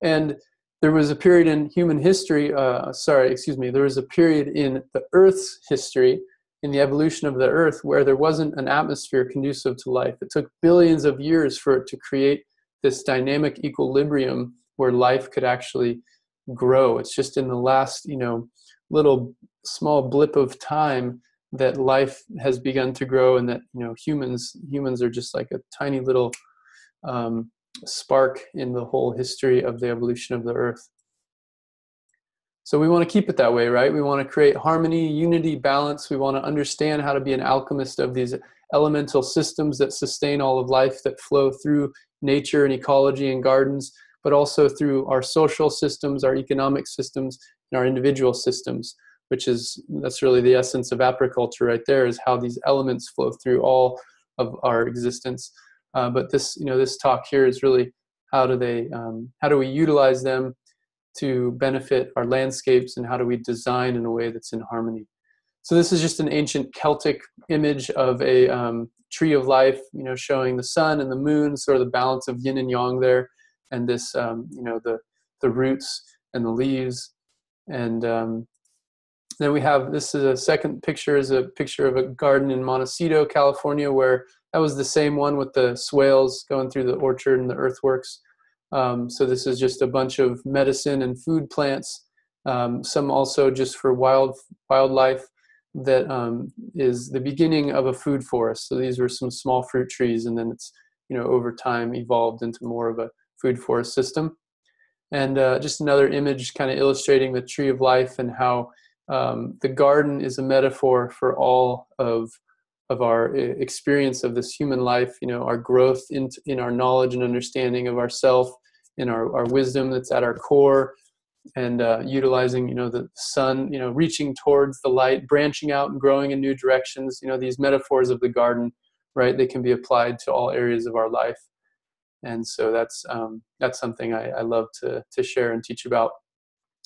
And there was a period in human history, there was a period in the Earth's history, in the evolution of the Earth, where there wasn't an atmosphere conducive to life. It took billions of years for it to create this dynamic equilibrium where life could actually grow. It's just in the last, little small blip of time that life has begun to grow, and that, humans are just like a tiny little spark in the whole history of the evolution of the Earth. So we want to keep it that way, right? We want to create harmony, unity, balance. We want to understand how to be an alchemist of these elemental systems that sustain all of life, that flow through nature and ecology and gardens, but also through our social systems, our economic systems, and our individual systems, that's really the essence of apiculture right there, is how these elements flow through all of our existence. But this talk here is really how do we utilize them to benefit our landscapes, and how do we design in a way that's in harmony. So this is just an ancient Celtic image of a tree of life, showing the sun and the moon, sort of the balance of yin and yang there, and this, the roots and the leaves. And then we have, this is a second picture, is a picture of a garden in Montecito, California, where that was the same one with the swales going through the orchard and the earthworks. So this is just a bunch of medicine and food plants, some also just for wildlife, that is the beginning of a food forest. So these were some small fruit trees, and then it's, over time evolved into more of a food forest system. And just another image kind of illustrating the tree of life, and how the garden is a metaphor for all of our experience of this human life, our growth in our knowledge and understanding of ourself, in our wisdom that's at our core, and utilizing, the sun, reaching towards the light, branching out and growing in new directions. These metaphors of the garden, right? They can be applied to all areas of our life. And so that's something I love to share and teach about,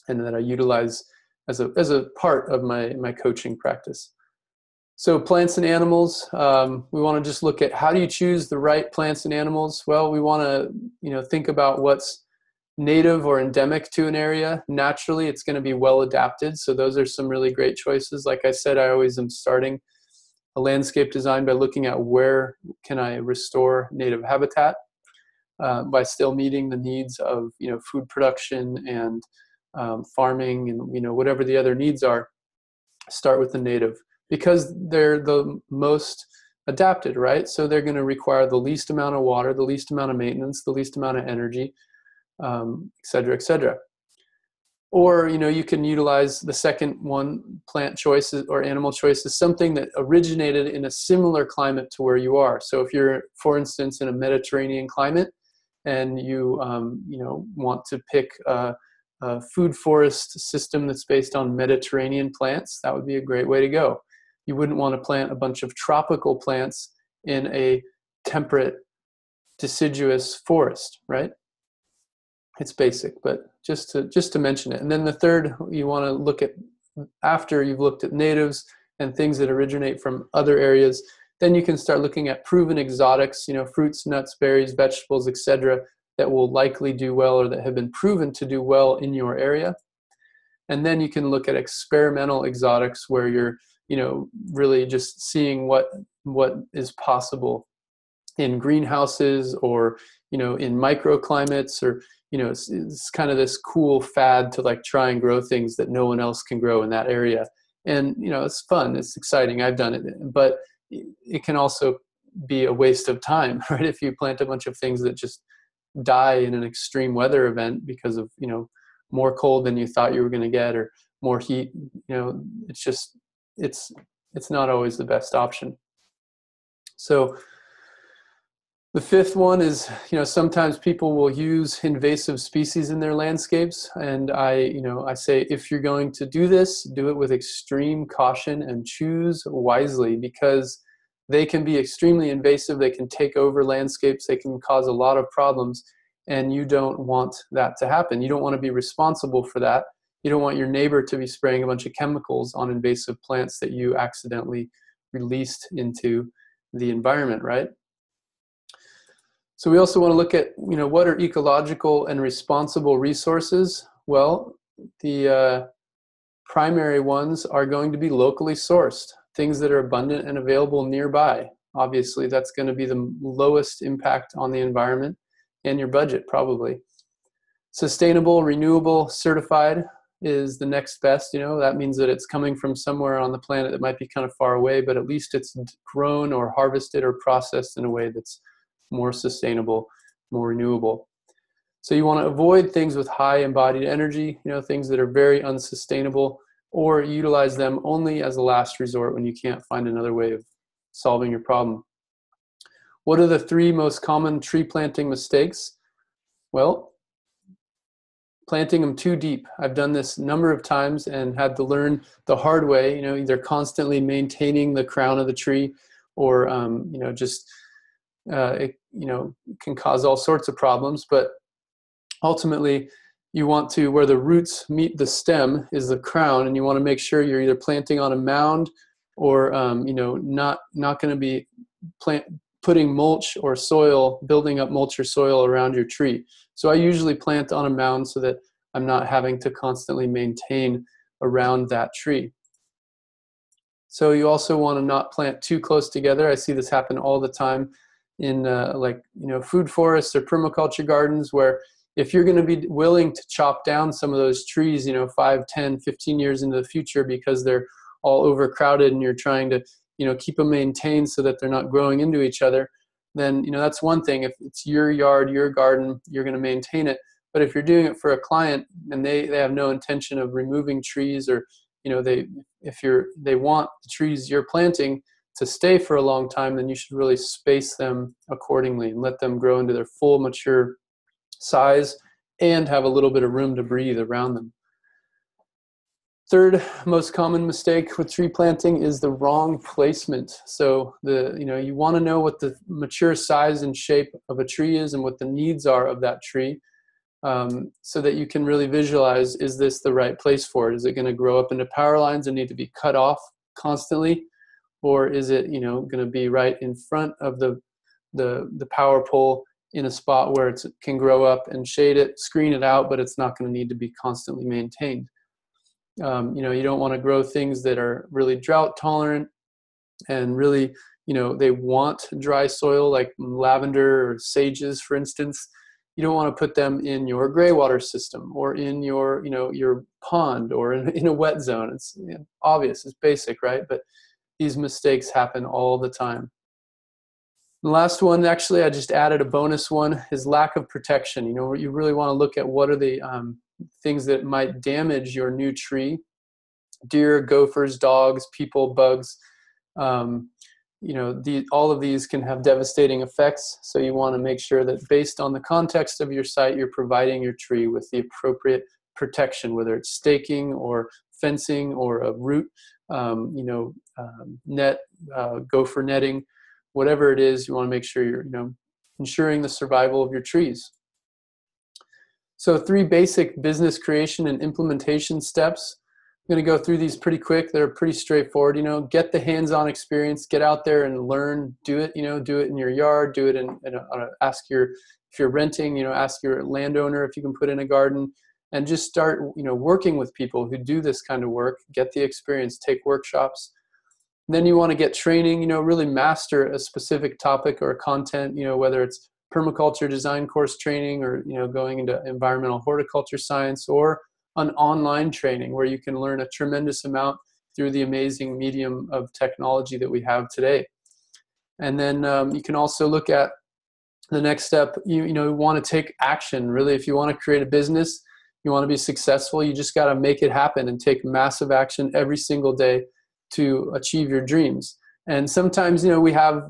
and that I utilize as a part of my coaching practice. So plants and animals, we want to just look at how do you choose the right plants and animals. Well, we want to think about what's native or endemic to an area. Naturally, it's going to be well adapted. So those are some really great choices. Like I said, I always am starting a landscape design by looking at where can I restore native habitat, by still meeting the needs of food production and farming, and whatever the other needs are. Start with the native, because they're the most adapted, right? So they're going to require the least amount of water, the least amount of maintenance, the least amount of energy, et cetera, et cetera. Or, you can utilize the second one, plant choices or animal choices, something that originated in a similar climate to where you are. So if you're, for instance, in a Mediterranean climate, and you, want to pick a food forest system that's based on Mediterranean plants, that would be a great way to go. You wouldn't want to plant a bunch of tropical plants in a temperate, deciduous forest, right? It's basic, but just to mention it. And then the third, you want to look at, after you've looked at natives and things that originate from other areas, then you can start looking at proven exotics, fruits, nuts, berries, vegetables, etc., that will likely do well or that have been proven to do well in your area. And then you can look at experimental exotics where you're, really just seeing what is possible in greenhouses or, in microclimates, or, it's kind of this cool fad to like try and grow things that no one else can grow in that area. And, it's fun, it's exciting, I've done it, but it can also be a waste of time, right? If you plant a bunch of things that just die in an extreme weather event because of, more cold than you thought you were going to get, or more heat, it's just, it's not always the best option. So the fifth one is, sometimes people will use invasive species in their landscapes. And I say, if you're going to do this, do it with extreme caution and choose wisely, because they can be extremely invasive. They can take over landscapes. They can cause a lot of problems. And you don't want that to happen. You don't want to be responsible for that. You don't want your neighbor to be spraying a bunch of chemicals on invasive plants that you accidentally released into the environment, right? So we also want to look at, what are ecological and responsible resources? Well, the primary ones are going to be locally sourced, things that are abundant and available nearby. Obviously, that's going to be the lowest impact on the environment and your budget, probably. Sustainable, renewable, certified is the next best. That means that it's coming from somewhere on the planet that might be kind of far away, but at least it's grown or harvested or processed in a way that's more sustainable, more renewable. So you want to avoid things with high embodied energy, things that are very unsustainable, or utilize them only as a last resort when you can't find another way of solving your problem. What are the 3 most common tree planting mistakes? Well, planting them too deep. I've done this a number of times and had to learn the hard way, either constantly maintaining the crown of the tree, or, it can cause all sorts of problems. But ultimately, you want to, where the roots meet the stem is the crown, and you want to make sure you're either planting on a mound or, not going to be putting mulch or soil, building up mulch or soil around your tree. So I usually plant on a mound so that I'm not having to constantly maintain around that tree. So you also want to not plant too close together. I see this happen all the time in food forests or permaculture gardens, where if you're going to be willing to chop down some of those trees, 5, 10, 15 years into the future because they're all overcrowded and you're trying to keep them maintained so that they're not growing into each other, then, that's one thing. If it's your yard, your garden, you're going to maintain it. But if you're doing it for a client and they have no intention of removing trees, or, they want the trees you're planting to stay for a long time, then you should really space them accordingly and let them grow into their full mature size and have a little bit of room to breathe around them. Third most common mistake with tree planting is the wrong placement. So you want to know what the mature size and shape of a tree is and what the needs are of that tree, so that you can really visualize, is this the right place for it? Is it going to grow up into power lines and need to be cut off constantly? Or is it, going to be right in front of the power pole in a spot where it can grow up and shade it, screen it out, but it's not going to need to be constantly maintained? You don't want to grow things that are really drought tolerant and really, they want dry soil, like lavender or sages, for instance. You don't want to put them in your greywater system or in your, your pond or in a wet zone. It's obvious, it's basic, right? But these mistakes happen all the time. The last one, actually, I just added a bonus one, is lack of protection. You really want to look at what are the things that might damage your new tree. Deer, gophers, dogs, people, bugs. All of these can have devastating effects. So you want to make sure that based on the context of your site, you're providing your tree with the appropriate protection, whether it's staking or fencing or a root, net, gopher netting, whatever it is. You want to make sure you're, ensuring the survival of your trees. So 3 basic business creation and implementation steps. going to go through these pretty quick. They're pretty straightforward. You know, get the hands-on experience, get out there and learn, do it, you know, do it in your yard, do it ask your, if you're renting, you know, ask your landowner if you can put in a garden, and just start, you know, working with people who do this kind of work, get the experience, take workshops. And then you want to get training, you know, really master a specific topic or content, you know, whether it's permaculture design course training or, you know, going into environmental horticulture science, or an online training where you can learn a tremendous amount through the amazing medium of technology that we have today. And then you can also look at the next step. You know, want to take action. Really, if you want to create a business, you want to be successful, you just got to make it happen and take massive action every single day to achieve your dreams. And sometimes, you know, we have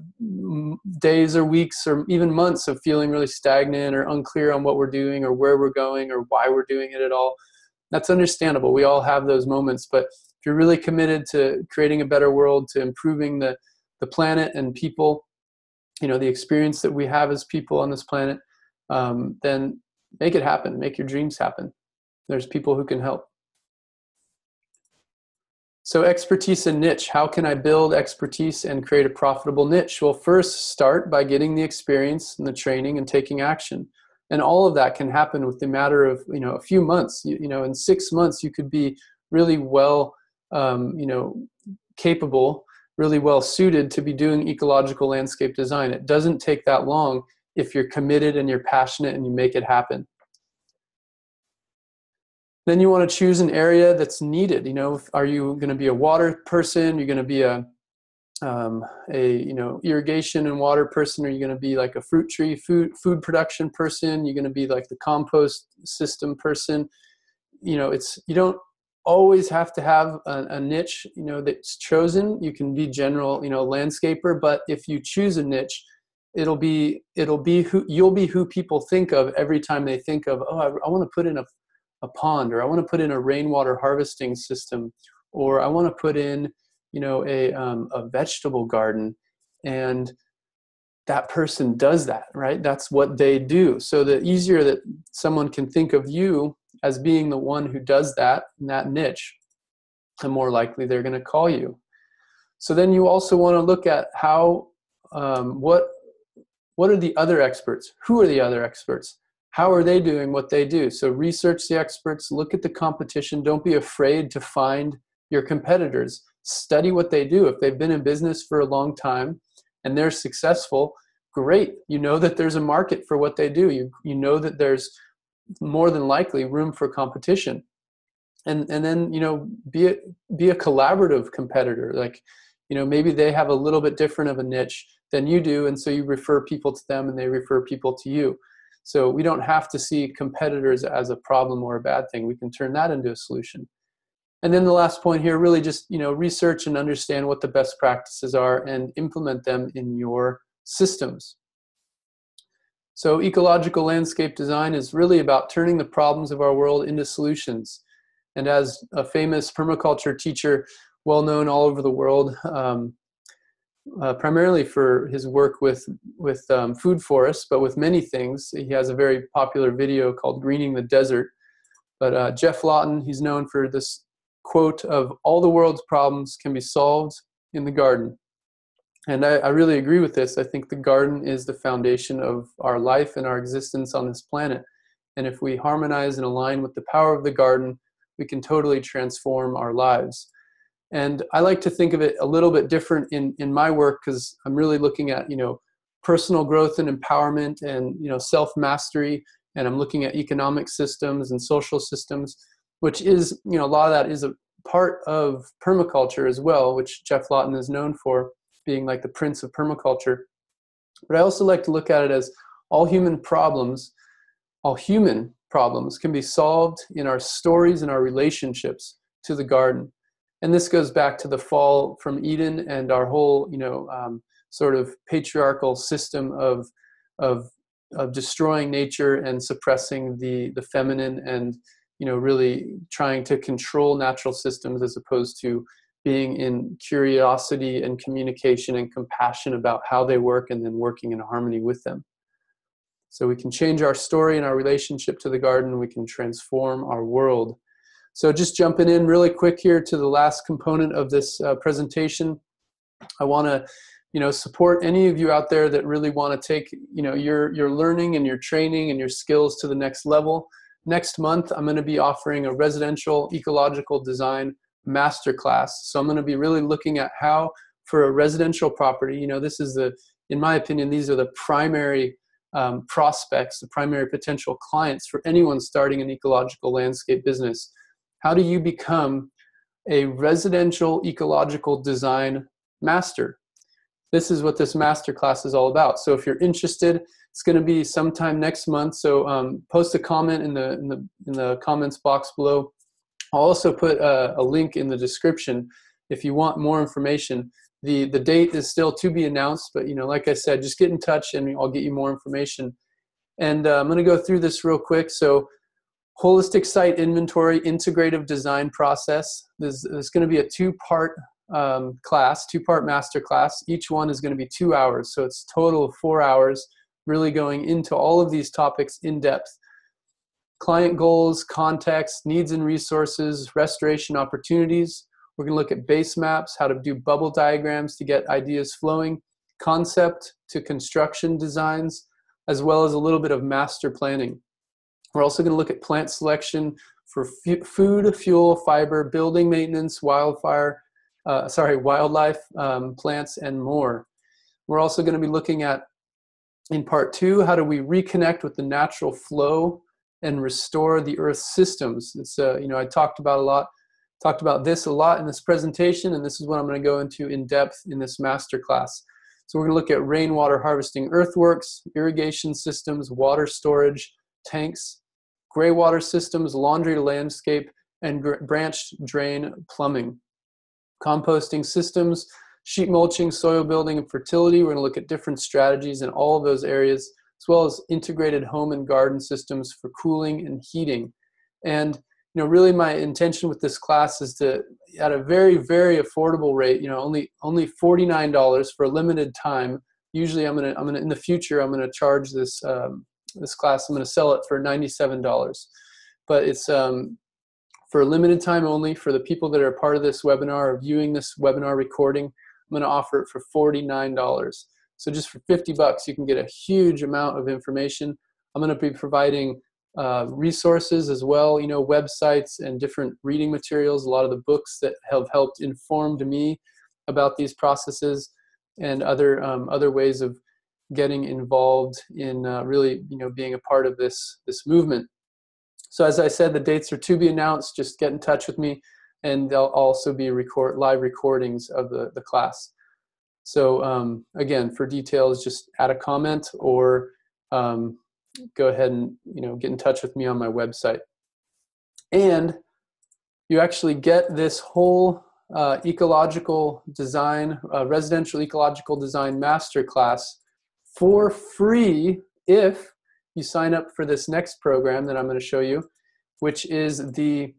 days or weeks or even months of feeling really stagnant or unclear on what we're doing or where we're going or why we're doing it at all. That's understandable. We all have those moments. But if you're really committed to creating a better world, to improving the planet and people, you know, the experience that we have as people on this planet, then make it happen. Make your dreams happen. There's people who can help. So expertise and niche. How can I build expertise and create a profitable niche? Well, first start by getting the experience and the training and taking action. And all of that can happen with the matter of, you know, a few months. You know, in 6 months, you could be really well, you know, capable, really well suited to be doing ecological landscape design. It doesn't take that long if you're committed and you're passionate and you make it happen. Then you want to choose an area that's needed. You know, are you going to be a water person? You're going to be a you know, irrigation and water person? Are you going to be like a fruit tree, food production person? You're going to be like the compost system person? You know, you don't always have to have a niche, you know, that's chosen. You can be general, you know, landscaper, but if you choose a niche, you'll be who people think of every time they think of, oh, I want to put in a pond, or I want to put in a rainwater harvesting system, or I want to put in, you know, a vegetable garden. And that person does that, right? That's what they do. So the easier that someone can think of you as being the one who does that in that niche, the more likely they're going to call you. So then you also want to look at how, what are the other experts? Who are the other experts? How are they doing what they do? So research the experts, look at the competition. Don't be afraid to find your competitors. Study what they do. If they've been in business for a long time and they're successful, great. You know that there's a market for what they do. You know that there's more than likely room for competition. And then, you know, be a collaborative competitor. Like, you know, maybe they have a little bit different of a niche than you do, and so you refer people to them and they refer people to you. So we don't have to see competitors as a problem or a bad thing. We can turn that into a solution. And then the last point here, really just, you know, research and understand what the best practices are and implement them in your systems. So ecological landscape design is really about turning the problems of our world into solutions. And as a famous permaculture teacher, well known all over the world, primarily for his work with food forests, but with many things. He has a very popular video called Greening the Desert. But Jeff Lawton, he's known for this quote of, all the world's problems can be solved in the garden. And I really agree with this. I think the garden is the foundation of our life and our existence on this planet. And if we harmonize and align with the power of the garden, we can totally transform our lives. And I like to think of it a little bit different in my work, because I'm really looking at, you know, personal growth and empowerment and, you know, self-mastery. And I'm looking at economic systems and social systems, which is, you know, a lot of that is a part of permaculture as well, which Jeff Lawton is known for being like the prince of permaculture. But I also like to look at it as all human problems can be solved in our stories and our relationships to the garden. And this goes back to the fall from Eden and our whole, you know, sort of patriarchal system of destroying nature and suppressing the feminine, and, you know, really trying to control natural systems as opposed to being in curiosity and communication and compassion about how they work, and then working in harmony with them. So we can change our story and our relationship to the garden. We can transform our world. So just jumping in really quick here to the last component of this presentation, I want to, support any of you out there that really want to take, your learning and your training and your skills to the next level. Next month, I'm going to be offering a residential ecological design masterclass. So I'm going to be really looking at how, for a residential property, this is in my opinion, these are the primary prospects, the primary potential clients for anyone starting an ecological landscape business. How do you become a residential ecological design master? This is what this masterclass is all about. So if you're interested, it's going to be sometime next month. So post a comment in the comments box below. I'll also put a link in the description if you want more information. The date is still to be announced, but like I said, just get in touch and I'll get you more information. And I'm going to go through this real quick. So holistic site inventory, integrative design process. There's going to be a two-part two-part master class. Each one is going to be 2 hours, so it's a total of 4 hours, really going into all of these topics in depth. Client goals, context, needs and resources, restoration opportunities. We're going to look at base maps, how to do bubble diagrams to get ideas flowing, concept to construction designs, as well as a little bit of master planning. We're also going to look at plant selection for food, fuel, fiber, building maintenance, wildlife, plants, and more. We're also going to be looking at, in part 2, how do we reconnect with the natural flow and restore the Earth systems. It's I talked about this a lot in this presentation, and this is what I'm going to go into in depth in this master class. So we're going to look at rainwater harvesting earthworks, irrigation systems, water storage, tanks, greywater systems, laundry to landscape, and branched drain plumbing. Composting systems, sheet mulching, soil building, and fertility. We're going to look at different strategies in all of those areas, as well as integrated home and garden systems for cooling and heating. And really my intention with this class is to, at a very, very affordable rate, only $49 for a limited time. Usually I'm gonna in the future I'm gonna charge this this class. I'm gonna sell it for $97, but it's for a limited time only. For the people that are part of this webinar or viewing this webinar recording, I'm gonna offer it for $49. So just for $50, you can get a huge amount of information. I'm gonna be providing resources as well, websites and different reading materials, a lot of the books that have helped informed me about these processes, and other ways of getting involved in really being a part of this movement. So as I said, the dates are to be announced. Just get in touch with me, and there'll also be live recordings of the class. So again, for details, just add a comment or go ahead and get in touch with me on my website. And you actually get this whole ecological design, residential ecological design masterclass for free if you sign up for this next program that I'm going to show you, which is the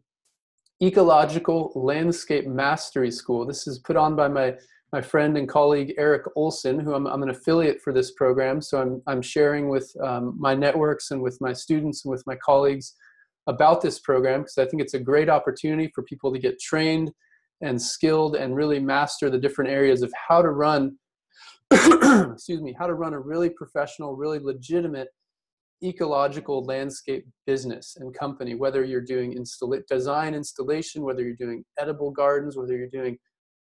Ecological Landscape Mastery School. This is put on by my friend and colleague Erik Ohlson, who I'm an affiliate for this program. So I'm sharing with my networks and with my students and with my colleagues about this program, because I think it's a great opportunity for people to get trained and skilled and really master the different areas of how to run, excuse me, how to run a really professional, really legitimate ecological landscape business and company, whether you're doing design installation, whether you're doing edible gardens, whether you're doing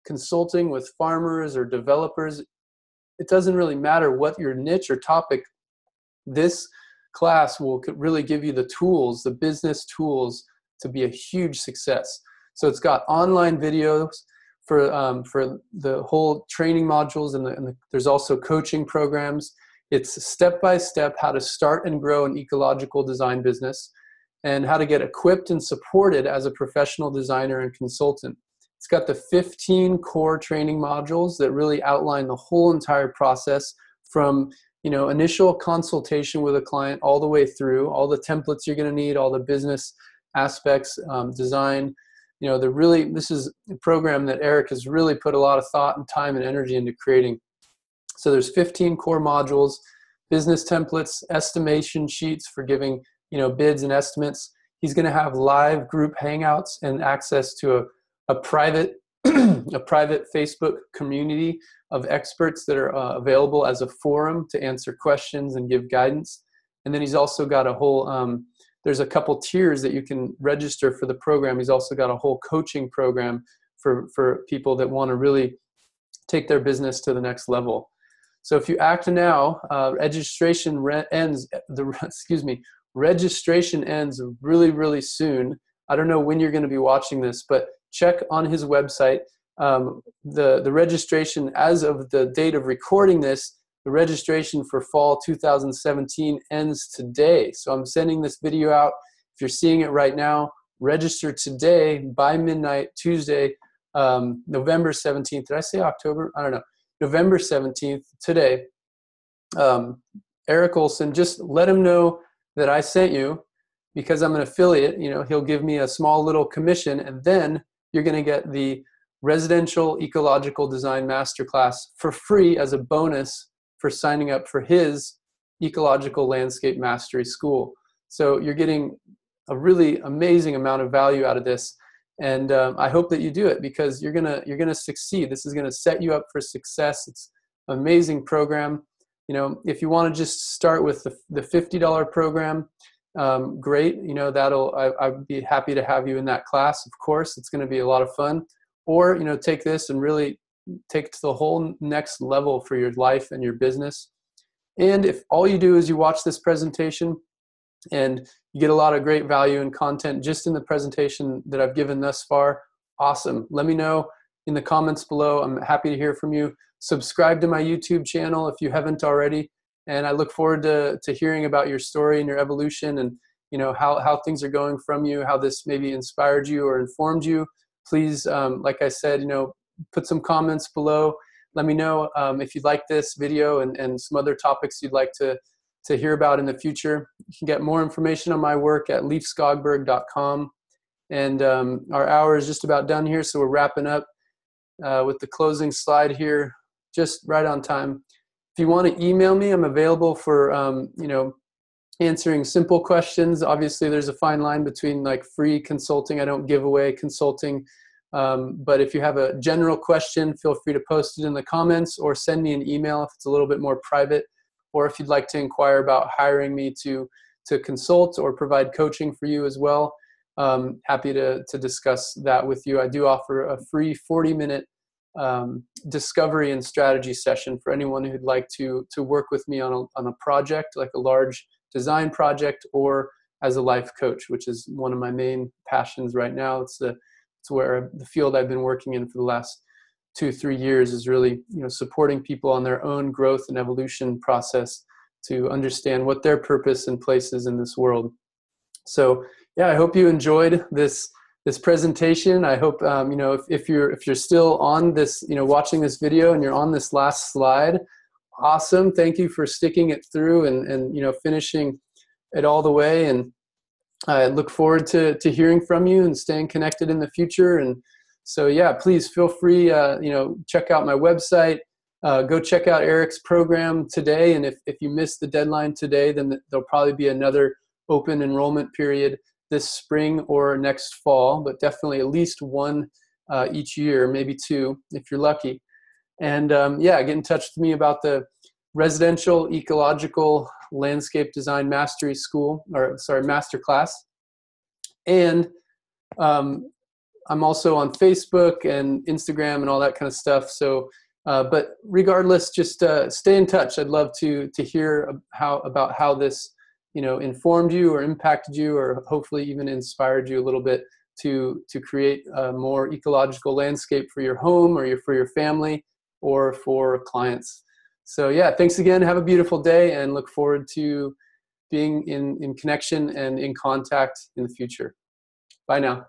consulting with farmers or developers. It doesn't really matter what your niche or topic. This class will really give you the tools, the business tools, to be a huge success. So it's got online videos for the whole training modules, and there's also coaching programs. It's step-by-step how to start and grow an ecological design business, and how to get equipped and supported as a professional designer and consultant. It's got the 15 core training modules that really outline the whole entire process, from initial consultation with a client all the way through, all the templates you're going to need, all the business aspects, design. This is a program that Erik has really put a lot of thought and time and energy into creating. So there's 15 core modules, business templates, estimation sheets for giving bids and estimates, He's going to have live group hangouts and access to a private a private Facebook community of experts that are available as a forum to answer questions and give guidance. And then he's also got a whole, there's a couple tiers that you can register for the program. He's also got a whole coaching program for people that want to really take their business to the next level. So if you act now, registration ends, registration ends really, really soon. I don't know when you're going to be watching this, but check on his website. The registration, as of the date of recording this, the registration for fall 2017 ends today. So I'm sending this video out. If you're seeing it right now, register today by midnight, Tuesday, November 17th. Did I say October? I don't know. November 17th, today. Erik Ohlson, just let him know that I sent you, because I'm an affiliate. You know, he'll give me a small little commission, and then you're going to get the Residential Ecological Design Masterclass for free as a bonus for signing up for his Ecological Landscape Mastery School. So you're getting a really amazing amount of value out of this, and I hope that you do it, because you're gonna succeed. This is gonna set you up for success. It's an amazing program. You know, if you want to just start with the $50 program, great. You know, I'd be happy to have you in that class. Of course, it's going to be a lot of fun. Or, you know, take this and really take it to the whole next level for your life and your business. And if all you do is you watch this presentation and you get a lot of great value and content just in the presentation that I've given thus far, awesome. Let me know in the comments below. I'm happy to hear from you. Subscribe to my YouTube channel if you haven't already. And I look forward to hearing about your story and your evolution, and, you know, how things are going from you, how this maybe inspired you or informed you. Please, like I said, you know, put some comments below. Let me know if you'd like this video and some other topics you'd like to hear about in the future. You can get more information on my work at leifskogberg.com. And our hour is just about done here, so we're wrapping up with the closing slide here, just right on time. If you want to email me, I'm available for, you know, answering simple questions. Obviously, there's a fine line between like free consulting. I don't give away consulting. But if you have a general question, feel free to post it in the comments or send me an email if it's a little bit more private. Or if you'd like to inquire about hiring me to consult or provide coaching for you as well, happy to discuss that with you. I do offer a free 40-minute discovery and strategy session for anyone who'd like to work with me on a project, like a large design project, or as a life coach, which is one of my main passions right now. It's where the field I've been working in for the last 2-3 years is really, you know, supporting people on their own growth and evolution process to understand what their purpose and place is in this world. So yeah, I hope you enjoyed this presentation. I hope, you know, if you're still on this, you know, watching this video and you're on this last slide, awesome. Thank you for sticking it through and you know, finishing it all the way. And I look forward to hearing from you and staying connected in the future. And so, yeah, please feel free, you know, check out my website, go check out Erik's program today. And if you missed the deadline today, then there'll probably be another open enrollment period this spring or next fall, but definitely at least one each year, maybe 2 if you're lucky. And yeah, get in touch with me about the Residential Ecological Landscape Design Mastery School, or sorry, Masterclass. And I'm also on Facebook and Instagram and all that kind of stuff. So, but regardless, just stay in touch. I'd love to hear about how this, you know, informed you or impacted you, or hopefully even inspired you a little bit to create a more ecological landscape for your home or for your family or for clients. So yeah, thanks again. Have a beautiful day, and look forward to being in connection and in contact in the future. Bye now.